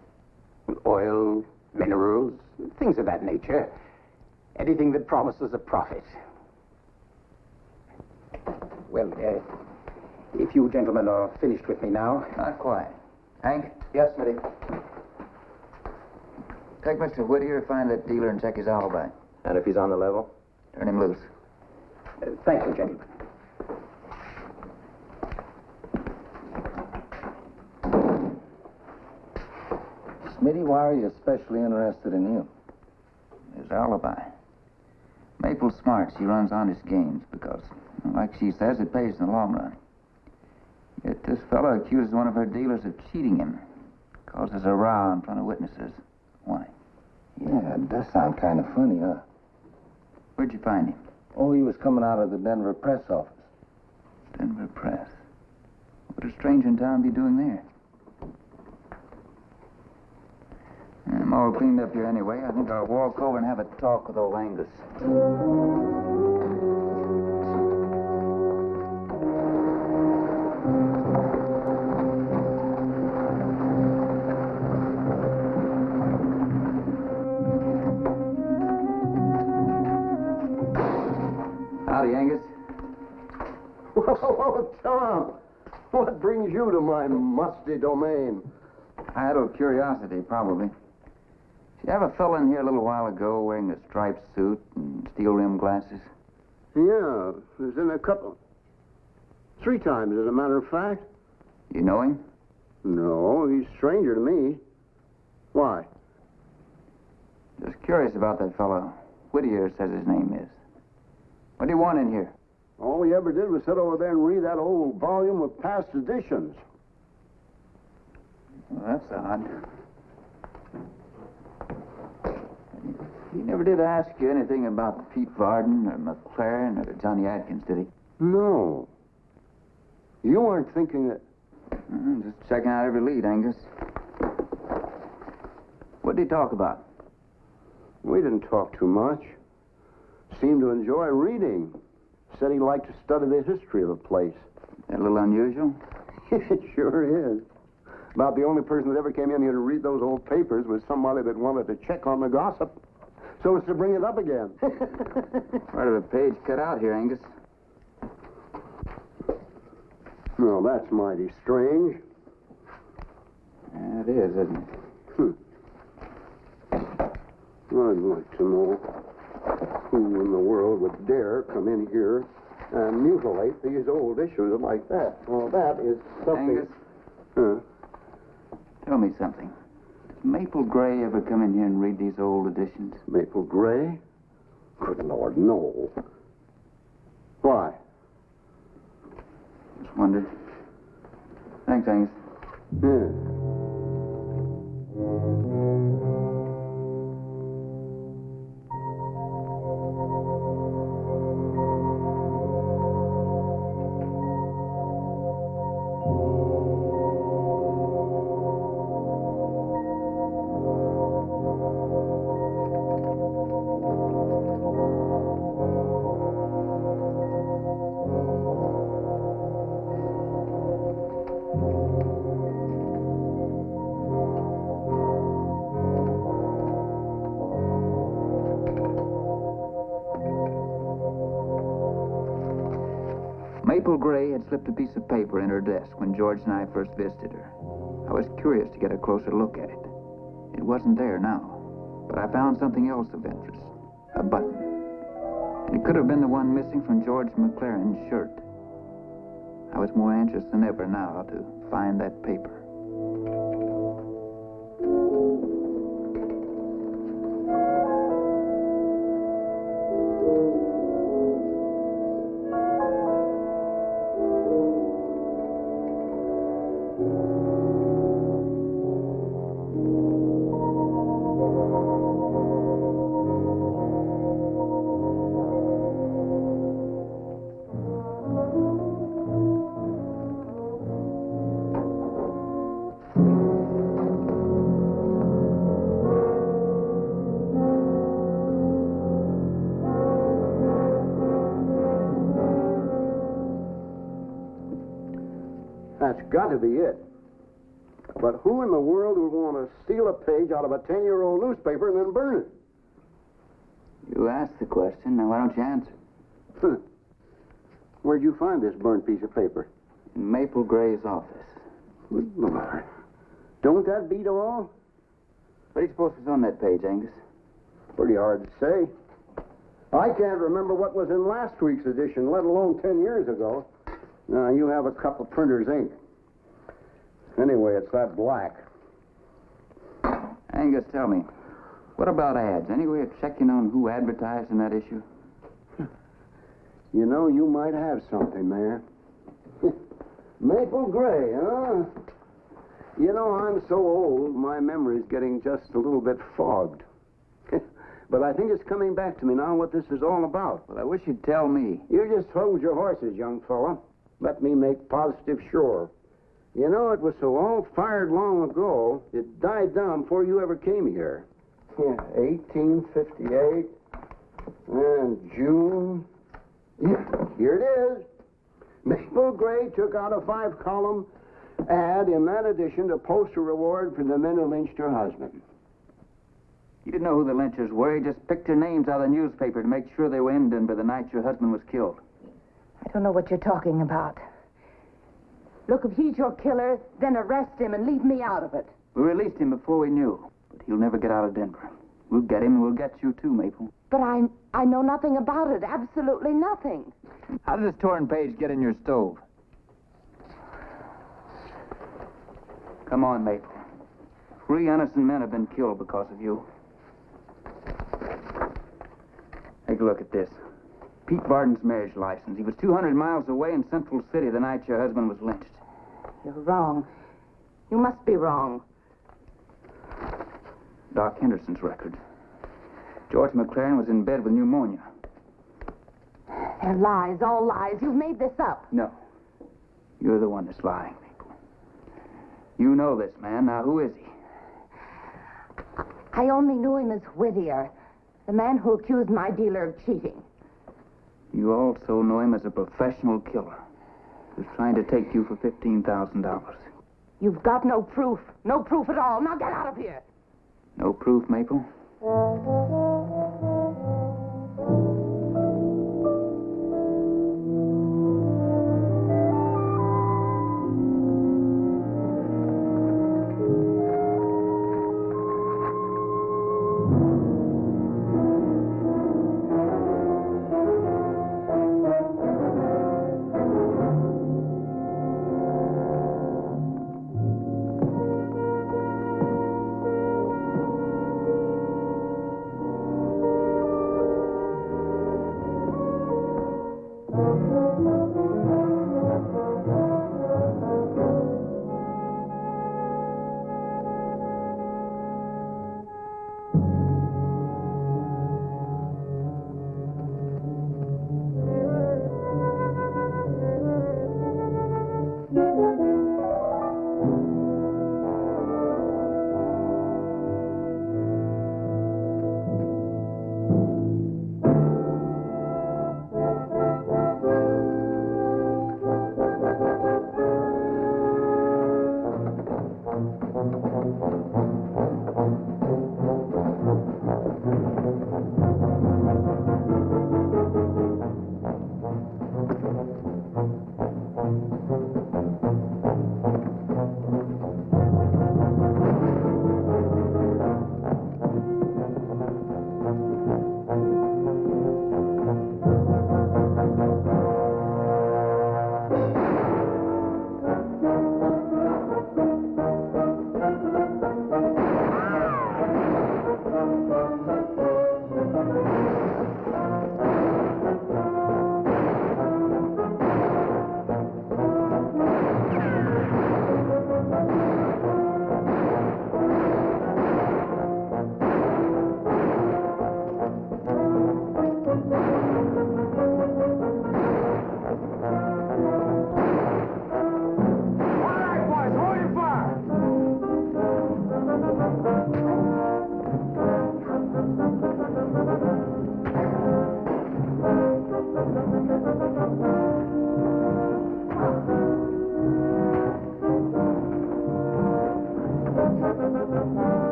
Oil, minerals, things of that nature. Anything that promises a profit. Well, if you gentlemen are finished with me now. Not quite. Hank? Yes, Smitty. Take Mr. Whittier, find that dealer, and check his alibi. And if he's on the level? Turn him loose. Thank you, gentlemen. Smitty, why are you especially interested in him? His alibi. Maple's smart. She runs honest games because, like she says, it pays in the long run. Yet this fellow accuses one of her dealers of cheating him. Causes a row in front of witnesses. Why? Yeah, it does sound kind of funny, huh? Where'd you find him? Oh, he was coming out of the Denver press office. Denver Press. What would a stranger in town be doing there? I'm all cleaned up here anyway. I think I'll walk over and have a talk with old Angus. Howdy, Angus. Whoa, Tom! What brings you to my musty domain? Idle curiosity, probably. Did you have a fellow in here a little while ago wearing a striped suit and steel-rimmed glasses? Yeah, there's in a couple. 3 times, as a matter of fact. You know him? No, he's a stranger to me. Why? Just curious about that fellow. Whittier says his name is. What do you want in here? All we ever did was sit over there and read that old volume of past editions. Well, that's odd. He never did ask you anything about Pete Varden or McLaren or Johnny Atkins, did he? No. You aren't thinking that... Just checking out every lead, Angus. What did he talk about? We didn't talk too much. Seemed to enjoy reading. Said he liked to study the history of the place. That a little unusual? It sure is. About the only person that ever came in here to read those old papers was somebody that wanted to check on the gossip. So as to bring it up again. Part of a page cut out here, Angus. Well, that's mighty strange. Yeah, it is, isn't it? I'd like to know who in the world would dare come in here and mutilate these old issues like that. Well, that is something... Angus? Tell me something. Does Maple Gray ever come in here and read these old editions? Maple Gray? Good Lord, no. Why? Just wondered. Thanks, Angus. Yeah. Maple Gray had slipped a piece of paper in her desk when George and I first visited her. I was curious to get a closer look at it. It wasn't there now, but I found something else of interest. A button. And it could have been the one missing from George McLaren's shirt. I was more anxious than ever now to find that paper. That's got to be it. But who in the world would want to steal a page out of a 10-year-old newspaper and then burn it? You asked the question, now why don't you answer? Where'd you find this burnt piece of paper? In Maple Gray's office. Good Lord. Don't that beat all? What do you suppose was on that page, Angus? Pretty hard to say. I can't remember what was in last week's edition, let alone 10 years ago. Now, you have a cup of printer's ink. Anyway, it's that black. Angus, tell me, what about ads? Any way of checking on who advertised in that issue? You know, you might have something there. Maple Gray, huh? You know, I'm so old, my memory's getting just a little bit fogged. But I think it's coming back to me now what this is all about. Well, I wish you'd tell me. You just hold your horses, young fella. Let me make positive sure. You know, it was so all fired long ago, it died down before you ever came here. Yeah, 1858, and June. Yeah, here it is. Maple Gray took out a 5-column ad in that edition to post a reward for the men who lynched her husband. You didn't know who the lynchers were. You just picked their names out of the newspaper to make sure they were in Denver the night your husband was killed. I don't know what you're talking about. Look, if he's your killer, then arrest him and leave me out of it. We released him before we knew, but he'll never get out of Denver. We'll get him and we'll get you too, Maple. But I know nothing about it. Absolutely nothing. How did this torn page get in your stove? Come on, Maple. 3 innocent men have been killed because of you. Take a look at this. Pete Barton's marriage license. He was 200 miles away in Central City the night your husband was lynched. You're wrong. You must be wrong. Doc Henderson's record. George McLaren was in bed with pneumonia. They're lies, all lies. You've made this up. No. You're the one that's lying, Maple. You know this man. Now, who is he? I only knew him as Whittier, the man who accused my dealer of cheating. You also know him as a professional killer who's trying to take you for $15,000. You've got no proof. No proof at all. Now get out of here. No proof, Maple?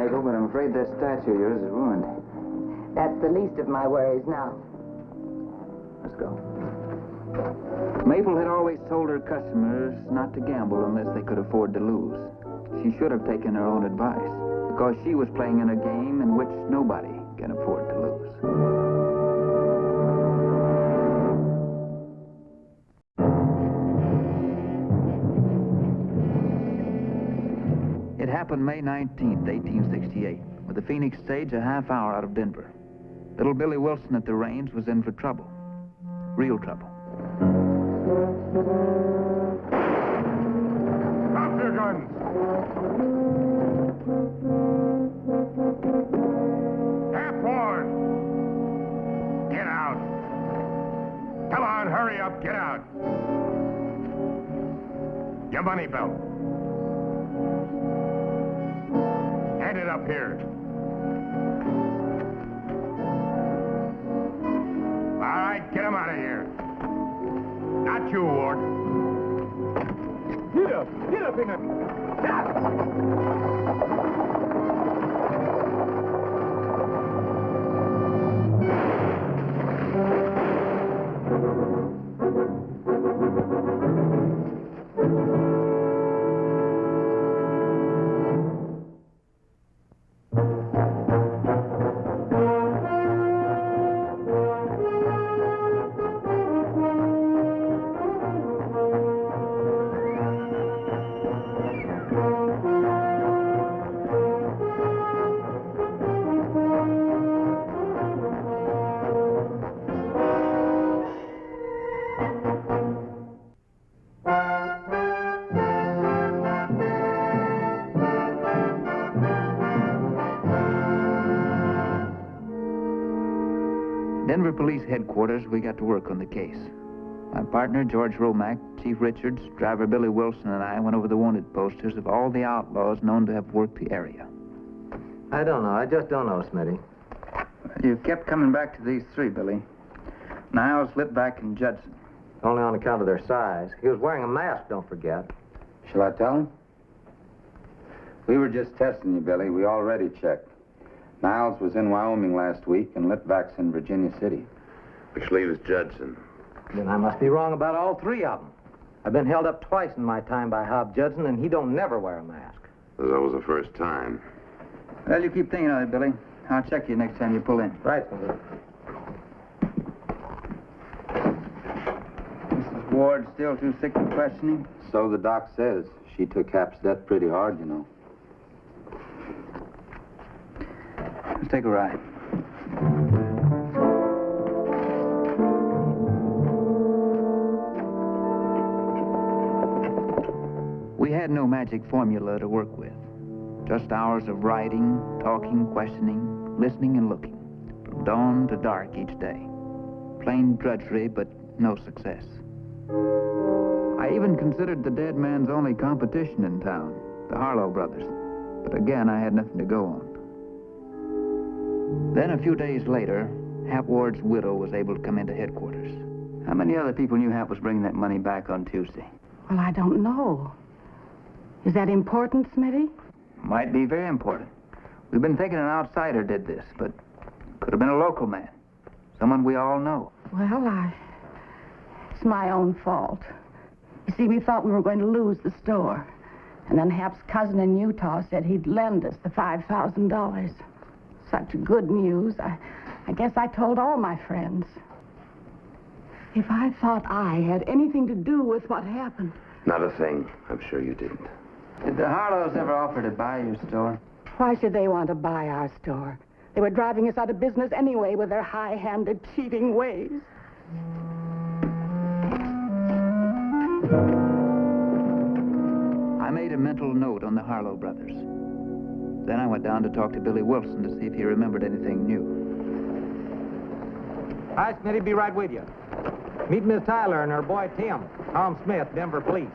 Mabel, but I'm afraid that statue of yours is ruined. That's the least of my worries now. Let's go. Mabel had always told her customers not to gamble unless they could afford to lose. She should have taken her own advice, because she was playing in a game in which nobody can afford to lose. It happened May 19th, 1868, with the Phoenix stage a half hour out of Denver. Little Billy Wilson at the reins was in for trouble. Real trouble. Drop your guns! Half-ward! Get out! Come on, hurry up, get out! Your money belt. Hand it up here. All right, get him out of here. Not you, Ward. Get up in it. Denver Police Headquarters, we got to work on the case. My partner, George Romack, Chief Richards, driver Billy Wilson, and I went over the wanted posters of all the outlaws known to have worked the area. I don't know. I just don't know, Smitty. You kept coming back to these three, Billy. Niles, Litvack, and Judson. Only on account of their size. He was wearing a mask, don't forget. Shall I tell him? We were just testing you, Billy. We already checked. Niles was in Wyoming last week, and Litvack's in Virginia City. Which leaves Judson. Then I must be wrong about all three of them. I've been held up twice in my time by Hob Judson, and he don't never wear a mask. That was the first time. Well, you keep thinking on it, Billy. I'll check you next time you pull in. Right, Smitty. Mrs. Ward still too sick for questioning? So the doc says. She took Cap's death pretty hard, you know. Let's take a ride. We had no magic formula to work with. Just hours of writing, talking, questioning, listening, and looking. From dawn to dark each day. Plain drudgery, but no success. I even considered the dead man's only competition in town, the Harlow brothers. But again, I had nothing to go on. Then a few days later, Hap Ward's widow was able to come into headquarters. How many other people knew Hap was bringing that money back on Tuesday? Well, I don't know. Is that important, Smitty? Might be very important. We've been thinking an outsider did this, but could have been a local man. Someone we all know. Well, it's my own fault. You see, we thought we were going to lose the store. And then Hap's cousin in Utah said he'd lend us the $5,000. Such good news. I guess I told all my friends. If I thought I had anything to do with what happened. Not a thing. I'm sure you didn't. Did the Harlows ever offer to buy your store? Why should they want to buy our store? They were driving us out of business anyway with their high-handed, cheating ways. I made a mental note on the Harlow brothers. Then I went down to talk to Billy Wilson to see if he remembered anything new. Hi, Smitty. Be right with you. Meet Miss Tyler and her boy, Tim. Tom Smith, Denver Police.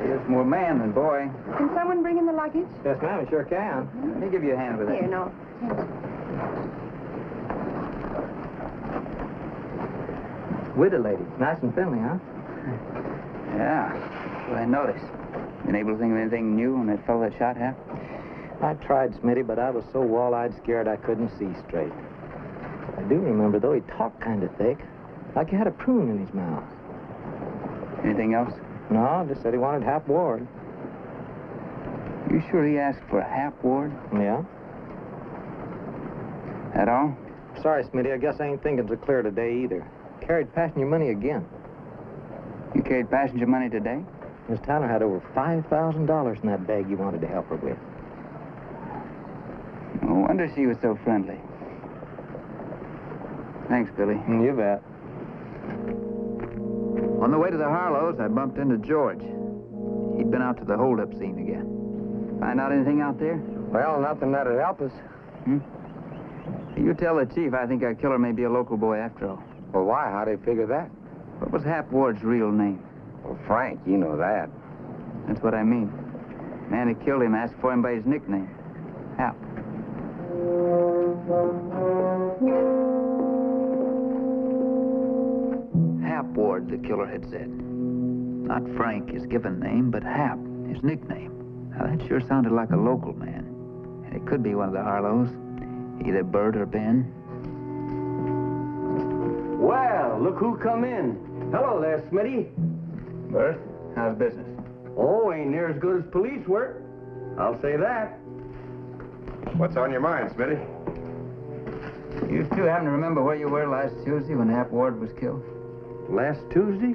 He is more man than boy. Can someone bring in the luggage? Yes, ma'am. I sure can. Let me give you a hand with that. Here, no. Widow lady. Nice and friendly, huh? Yeah. Well, I noticed. Been able to think of anything new on that fellow that shot Hap? I tried, Smitty, but I was so wall-eyed scared I couldn't see straight. I do remember, though, he talked kind of thick, like he had a prune in his mouth. Anything else? No, just said he wanted Hap Ward. You sure he asked for Hap Ward? Yeah. That all? Sorry, Smitty, I guess I ain't thinking so clear today either. Carried passenger money again. You carried passenger money today? Miss Tyler had over $5,000 in that bag you wanted to help her with. No wonder she was so friendly. Thanks, Billy. You bet. On the way to the Harlows, I bumped into George. He'd been out to the hold-up scene again. Find out anything out there? Well, nothing that'd help us. You tell the chief I think our killer may be a local boy after all. Well, why? How'd they figure that? What was Hap Ward's real name? Well, Frank, you know that. That's what I mean. The man who killed him asked for him by his nickname, Hap. Hap Ward, the killer had said. Not Frank, his given name, but Hap, his nickname. Now, that sure sounded like a local man. And it could be one of the Harlows. Either Bert or Ben. Well, look who come in. Hello there, Smitty. Bert, how's business? Oh, ain't near as good as police work. I'll say that. What's on your mind, Smitty? You two happen to remember where you were last Tuesday when Hap Ward was killed? Last Tuesday?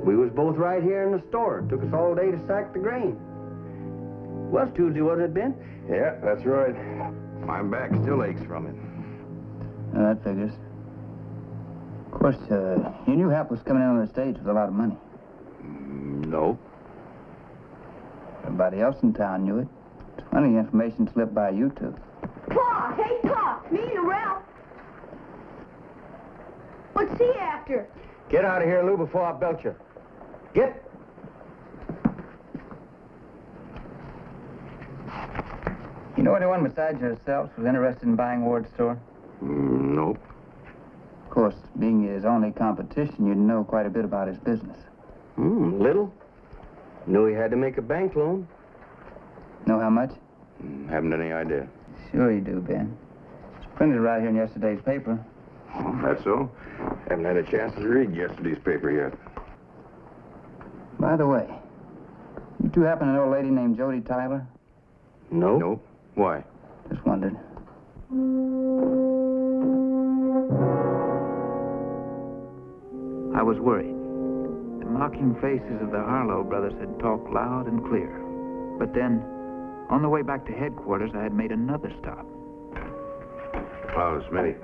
We was both right here in the store. It took us all day to sack the grain. Was Tuesday, wasn't it, Ben? Yeah, that's right. My back still aches from it. That figures. Of course, you knew Hap was coming in on the stage with a lot of money. No. Everybody else in town knew it. It's funny information slipped by you two. Pa! Hey, Pa! Me and Ralph! What's he after? Get out of here, Lou, before I belt you. Get! You know anyone besides yourselves was interested in buying Ward's store? Nope. Of course, being his only competition, you'd know quite a bit about his business. Little. Knew he had to make a bank loan. Know how much? Haven't any idea. Sure you do, Ben. It's printed right here in yesterday's paper. Oh, that's so? Haven't had a chance to read yesterday's paper yet. By the way, you two happen to know a lady named Jody Tyler? No. Nope. Why? Just wondered. I was worried. The mocking faces of the Harlow brothers had talked loud and clear. But then, on the way back to headquarters, I had made another stop. Oh, Smitty.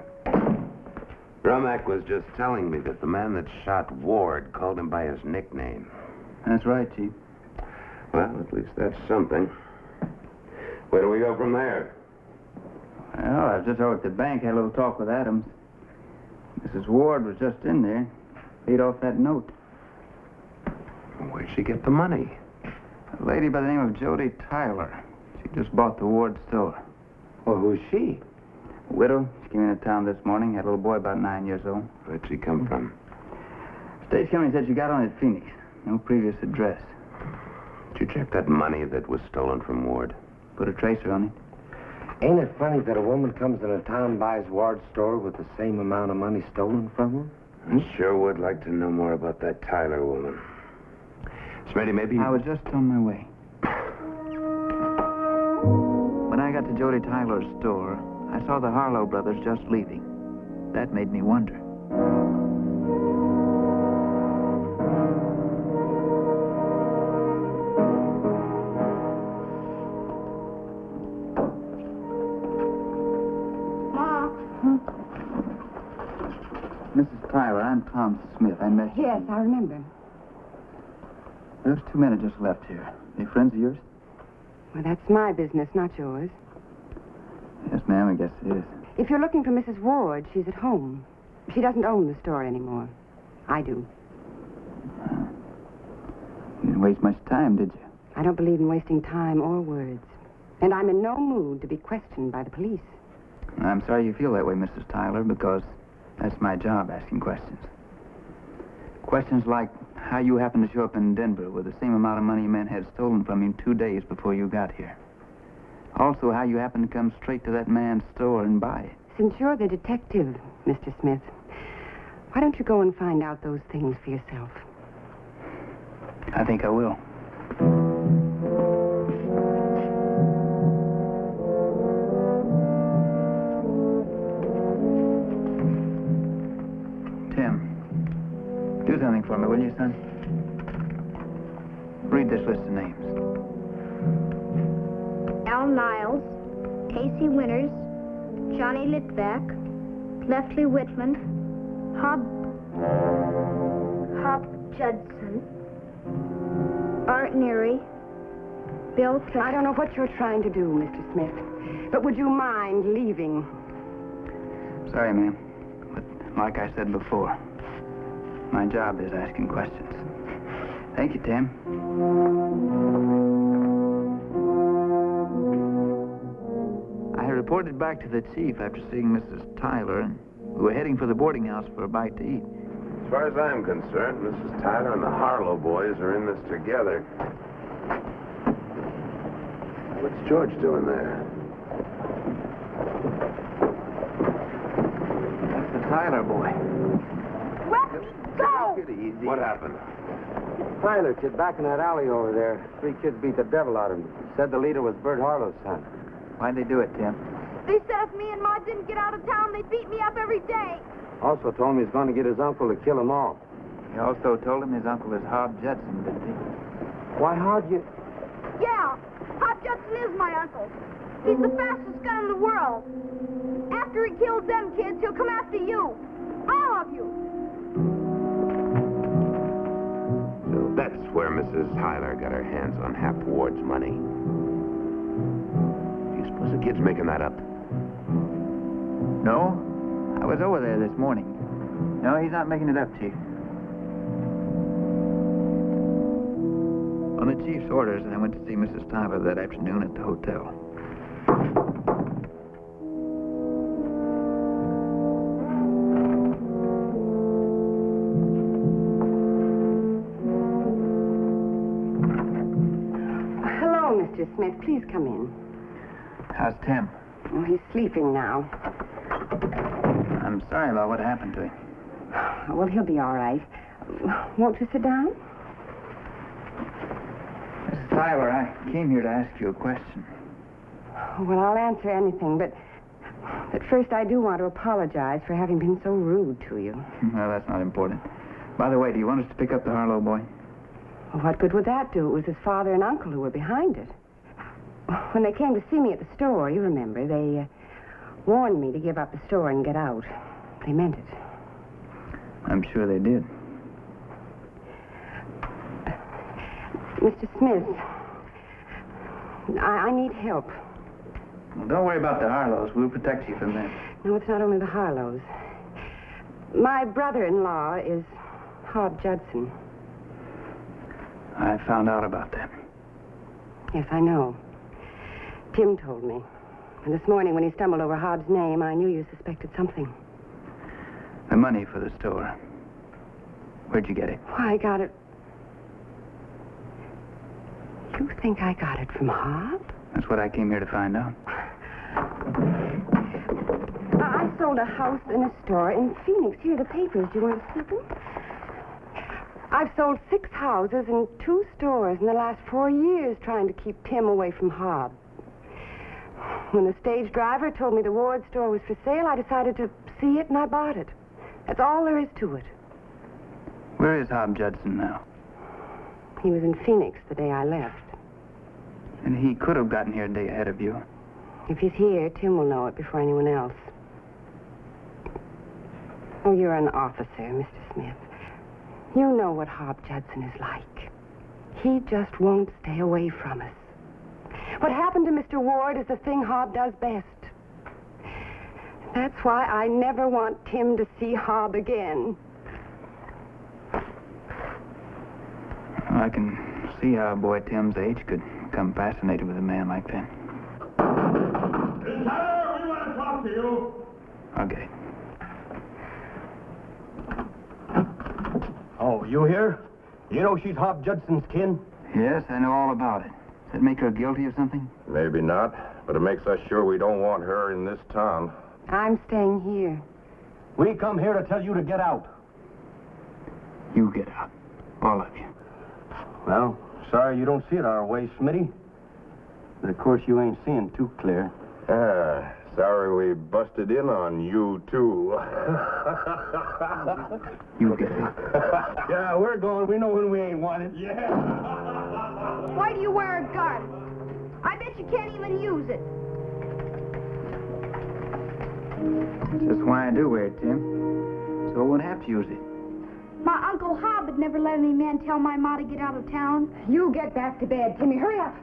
Romack was just telling me that the man that shot Ward called him by his nickname. That's right, Chief. Well, at least that's something. Where do we go from there? Well, I was just over at the bank, had a little talk with Adams. Mrs. Ward was just in there. Paid off that note. Where'd she get the money? A lady by the name of Jody Tyler. She just bought the Ward store. Well, who's she? A widow. She came into town this morning, had a little boy about 9 years old. Where'd she come from? Stage company said she got on at Phoenix. No previous address. Did you check that money that was stolen from Ward? Put a tracer on it. Ain't it funny that a woman comes into town, buys Ward's store with the same amount of money stolen from her? I sure would like to know more about that Tyler woman. Smitty, maybe... I was just on my way. When I got to Jody Tyler's store, I saw the Harlow brothers just leaving. That made me wonder. Mrs. Tyler, I'm Tom Smith. I met you. Yes, I remember. Those two men have just left here. They friends of yours? Well, that's my business, not yours. Yes, ma'am, I guess it is. If you're looking for Mrs. Ward, she's at home. She doesn't own the store anymore. I do. You didn't waste much time, did you? I don't believe in wasting time or words. And I'm in no mood to be questioned by the police. I'm sorry you feel that way, Mrs. Tyler, because that's my job, asking questions. Questions like how you happened to show up in Denver with the same amount of money men had stolen from you 2 days before you got here. Also, how you happen to come straight to that man's store and buy it. Since you're the detective, Mr. Smith, why don't you go and find out those things for yourself? I think I will. Tim, do something for me, will you, son? Read this list of names. Al Niles, Casey Winters, Johnny Litvack, Leftley Whitman, Hob Judson, Art Neary, Bill Tucker. I don't know what you're trying to do, Mr. Smith, but would you mind leaving? Sorry, ma'am, but like I said before, my job is asking questions. Thank you, Tim. I reported back to the chief after seeing Mrs. Tyler, and we were heading for the boarding house for a bite to eat. As far as I'm concerned, Mrs. Tyler and the Harlow boys are in this together. What's George doing there? That's the Tyler boy. Let me go! Take it easy. What happened? Tyler kid back in that alley over there. 3 kids beat the devil out of him. Said the leader was Bert Harlow's son. Why'd they do it, Tim? They said if me and Ma didn't get out of town, they'd beat me up every day. Also told him he's going to get his uncle to kill them all. He also told him his uncle is Hob Judson, didn't he? Why, how'd you... Yeah, Hob Judson is my uncle. He's the fastest gun in the world. After he kills them kids, he'll come after you. All of you. So that's where Mrs. Tyler got her hands on Hap Ward's money. Do you suppose the kid's making that up? No. I was over there this morning. No, he's not making it up, Chief. On the chief's orders, I went to see Mrs. Tyler that afternoon at the hotel. Hello, Mr. Smith. Please come in. How's Tim? Oh, he's sleeping now. I'm sorry about what happened to him. Well, he'll be all right. Won't you sit down? Mrs. Tyler, I came here to ask you a question. Well, I'll answer anything, but first I do want to apologize for having been so rude to you. Well, that's not important. By the way, do you want us to pick up the Harlow boy? Well, what good would that do? It was his father and uncle who were behind it. When they came to see me at the store, you remember, they warned me to give up the store and get out. They meant it. I'm sure they did. Mr. Smith, I need help. Well, don't worry about the Harlows. We'll protect you from them. No, it's not only the Harlows. My brother-in-law is Hob Judson. I found out about that. Yes, I know. Tim told me. And this morning when he stumbled over Hobbs' name, I knew you suspected something. The money for the store. Where'd you get it? Why, I got it... You think I got it from Hobbs? That's what I came here to find out. I sold a house and a store in Phoenix. Here are the papers. Do you want to see them? I've sold 6 houses and 2 stores in the last 4 years trying to keep Tim away from Hobbs. When the stage driver told me the Ward store was for sale, I decided to see it and I bought it. That's all there is to it. Where is Hob Judson now? He was in Phoenix the day I left. And he could have gotten here a day ahead of you. If he's here, Tim will know it before anyone else. Oh, you're an officer, Mr. Smith. You know what Hob Judson is like. He just won't stay away from us. What happened to Mr. Ward is the thing Hob does best. That's why I never want Tim to see Hob again. I can see how a boy Tim's age could become fascinated with a man like that. Miss Tyler, we want to talk to you. Okay. Oh, you here? You know she's Hob Judson's kin? Yes, I know all about it. Does that make her guilty of something? Maybe not, But it makes us sure we don't want her in this town. I'm staying here. We come here to tell you to get out. You get out. All of you. Well, sorry you don't see it our way, Smitty. But of course you ain't seeing too clear. Sorry we busted in on you, too. You get out. Yeah, we're going. We know when we ain't wanted. Yeah. Why do you wear a gun? I bet you can't even use it. Just why I do wear it, Tim. So I won't have to use it. My Uncle Hob would never let any man tell my ma to get out of town. You get back to bed, Timmy. Hurry up.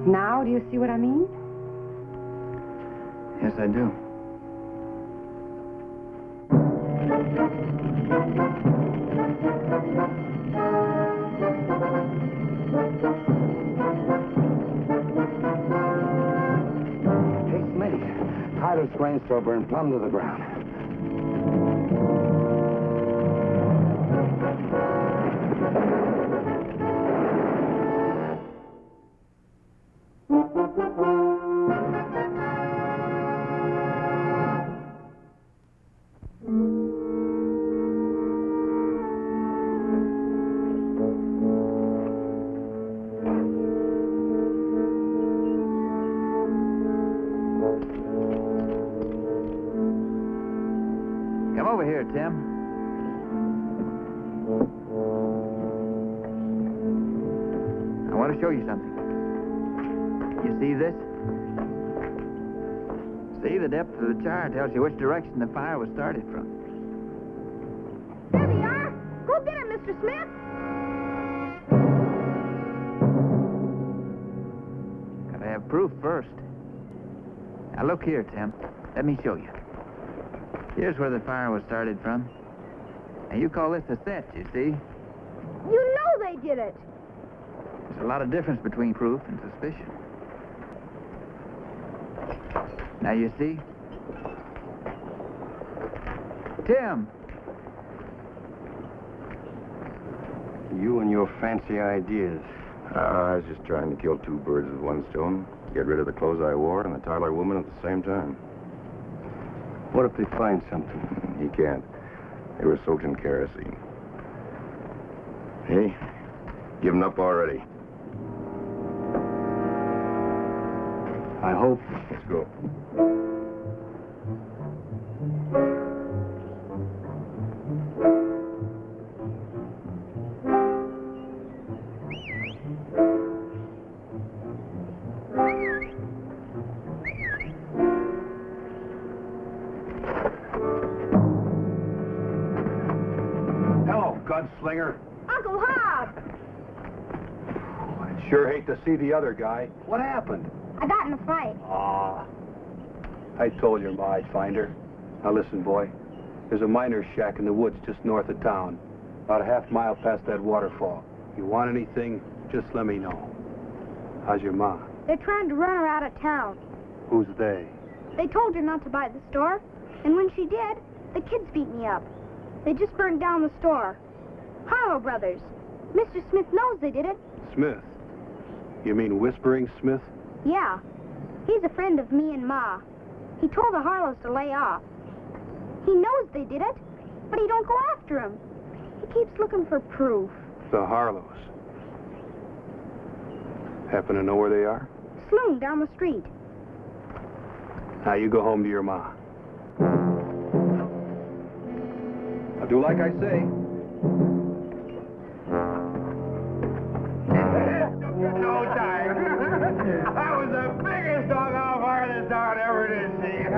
Now, do you see what I mean? Yes, I do. Hey, Smitty, Tyler's grain store burned plumb to the ground. Come over here, Tim. I want to show you something. You see this? See, the depth of the char tells you which direction the fire was started from. There they are. Go get him, Mr. Smith. Gotta have proof first. Now look here, Tim. Let me show you. Here's where the fire was started from. And you call this a set, you see? You know they did it. There's a lot of difference between proof and suspicion. Now you see? Tim! You and your fancy ideas. I was just trying to kill two birds with one stone. Get rid of the clothes I wore and the Tyler woman at the same time. What if they find something? He can't. They were soaked in kerosene. Hey, given up already. I hope. Let's go. Gunslinger. Uncle Hob! I'd sure hate to see the other guy. What happened? I got in a fight. Ah. I told your ma I'd find her. Now listen, boy. There's a miner's shack in the woods just north of town. About a half mile past that waterfall. If you want anything, just let me know. How's your ma? They're trying to run her out of town. Who's they? They told her not to buy the store. And when she did, the kids beat me up. They just burned down the store. Harlow Brothers. Mr. Smith knows they did it. Smith? You mean Whispering Smith? Yeah. He's a friend of me and Ma. He told the Harlows to lay off. He knows they did it, but he don't go after him. He keeps looking for proof. The Harlows. Happen to know where they are? Sloan down the street. Now you go home to your ma. I'll do like I say. No time. That was the biggest dog off fire this town ever did see. The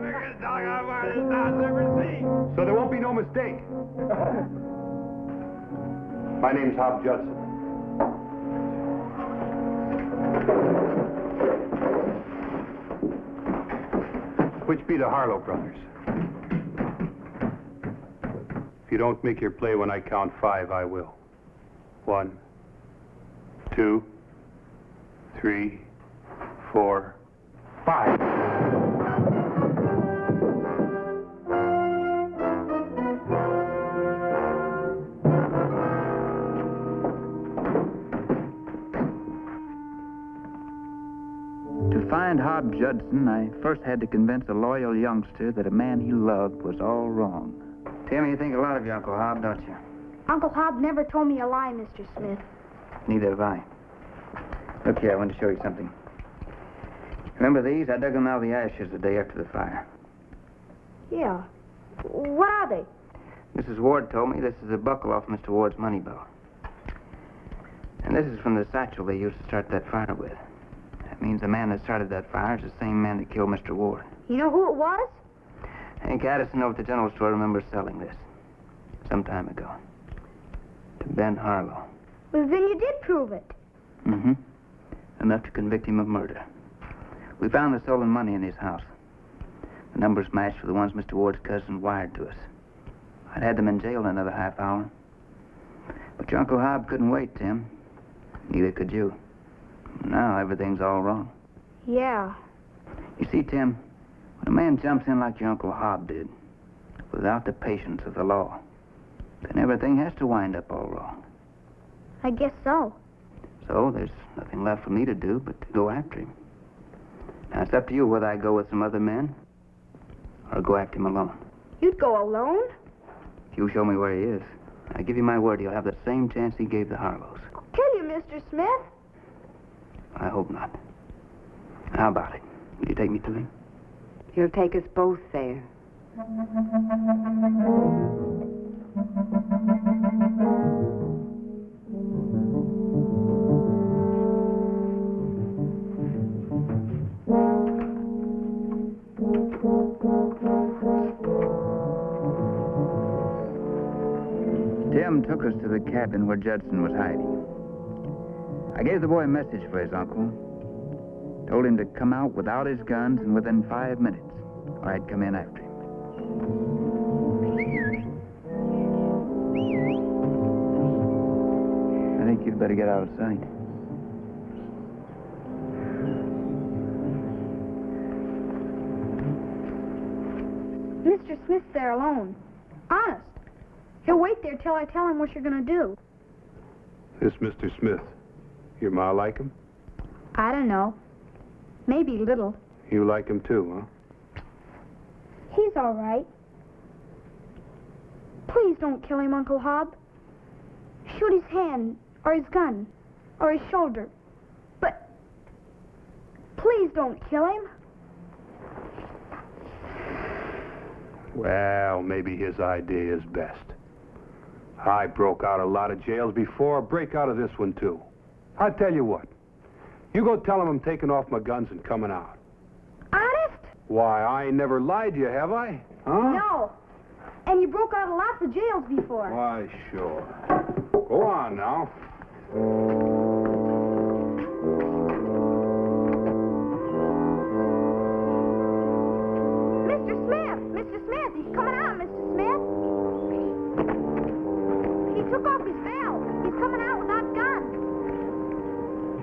biggest dog off fire this town's ever seen. So there won't be no mistake. My name's Hob Judson. Which be the Harlow brothers. If you don't make your play when I count 5, I will. 1, 2, 3, 4, 5. Hob Judson, I first had to convince a loyal youngster that a man he loved was all wrong. Tim, you think a lot of your Uncle Hob, don't you? Uncle Hob never told me a lie, Mr. Smith. Neither have I. Look here, I want to show you something. Remember these? I dug them out of the ashes the day after the fire. Yeah. What are they? Mrs. Ward told me this is a buckle off Mr. Ward's money belt. And this is from the satchel they used to start that fire with. That means the man that started that fire is the same man that killed Mr. Ward. You know who it was? Hank Addison over at the general store remembers selling this some time ago to Ben Harlow. Well, then you did prove it. Mm-hmm. Enough to convict him of murder. We found the stolen money in his house. The numbers matched with the ones Mr. Ward's cousin wired to us. I'd had them in jail in another half hour. But your Uncle Hob couldn't wait, Tim. Neither could you. Now everything's all wrong. Yeah. You see, Tim, when a man jumps in like your Uncle Hob did, without the patience of the law, then everything has to wind up all wrong. I guess so. So there's nothing left for me to do but to go after him. Now, it's up to you whether I go with some other men or go after him alone. You'd go alone? If you show me where he is, I give you my word he'll have the same chance he gave the Harlows. Kill you, Mr. Smith? I hope not. How about it? Will you take me to him? He'll take us both there. Tim took us to the cabin where Judson was hiding. I gave the boy a message for his uncle. Told him to come out without his guns and within 5 minutes, or I'd come in after him. I think you'd better get out of sight. Mr. Smith's there alone. Honest. He'll wait there till I tell him what you're going to do. This Mr. Smith. Your ma like him? I don't know. Maybe little. You like him too, huh? He's all right. Please don't kill him, Uncle Hob. Shoot his hand, or his gun, or his shoulder. But please don't kill him. Well, maybe his idea is best. I broke out a lot of jails before. Break out of this one, too. I tell you what. You go tell him I'm taking off my guns and coming out. Honest? Why, I ain't never lied to you, have I? Huh? No. And you broke out of lots of jails before. Why, sure. Go on now. Mr. Smith! Mr. Smith! He's coming out, Mr. Smith! He took off his belt. He's coming out without guns.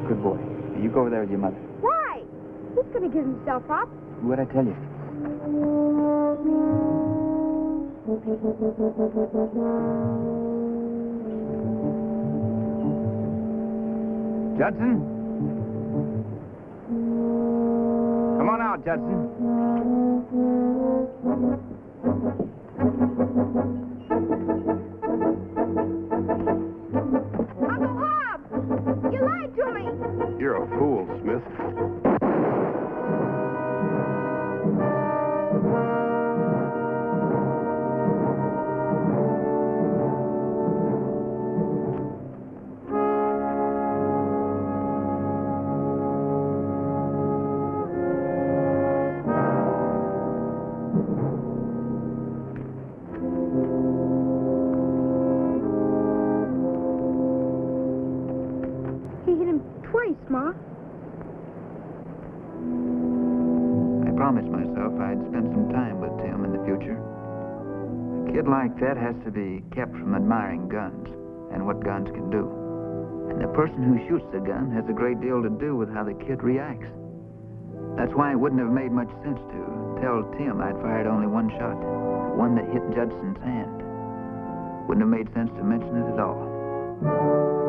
Good boy. You go over there with your mother. Why? He's going to give himself up. What'd I tell you? Judson? Come on out, Judson. Uncle Hob! You lied to me! You're a fool, Smith. He hit him twice, Ma. I promised myself I'd spend some time with Tim in the future. A kid like that has to be kept from admiring guns and what guns can do. And the person who shoots the gun has a great deal to do with how the kid reacts. That's why it wouldn't have made much sense to tell Tim I'd fired only one shot, one that hit Judson's hand. Wouldn't have made sense to mention it at all.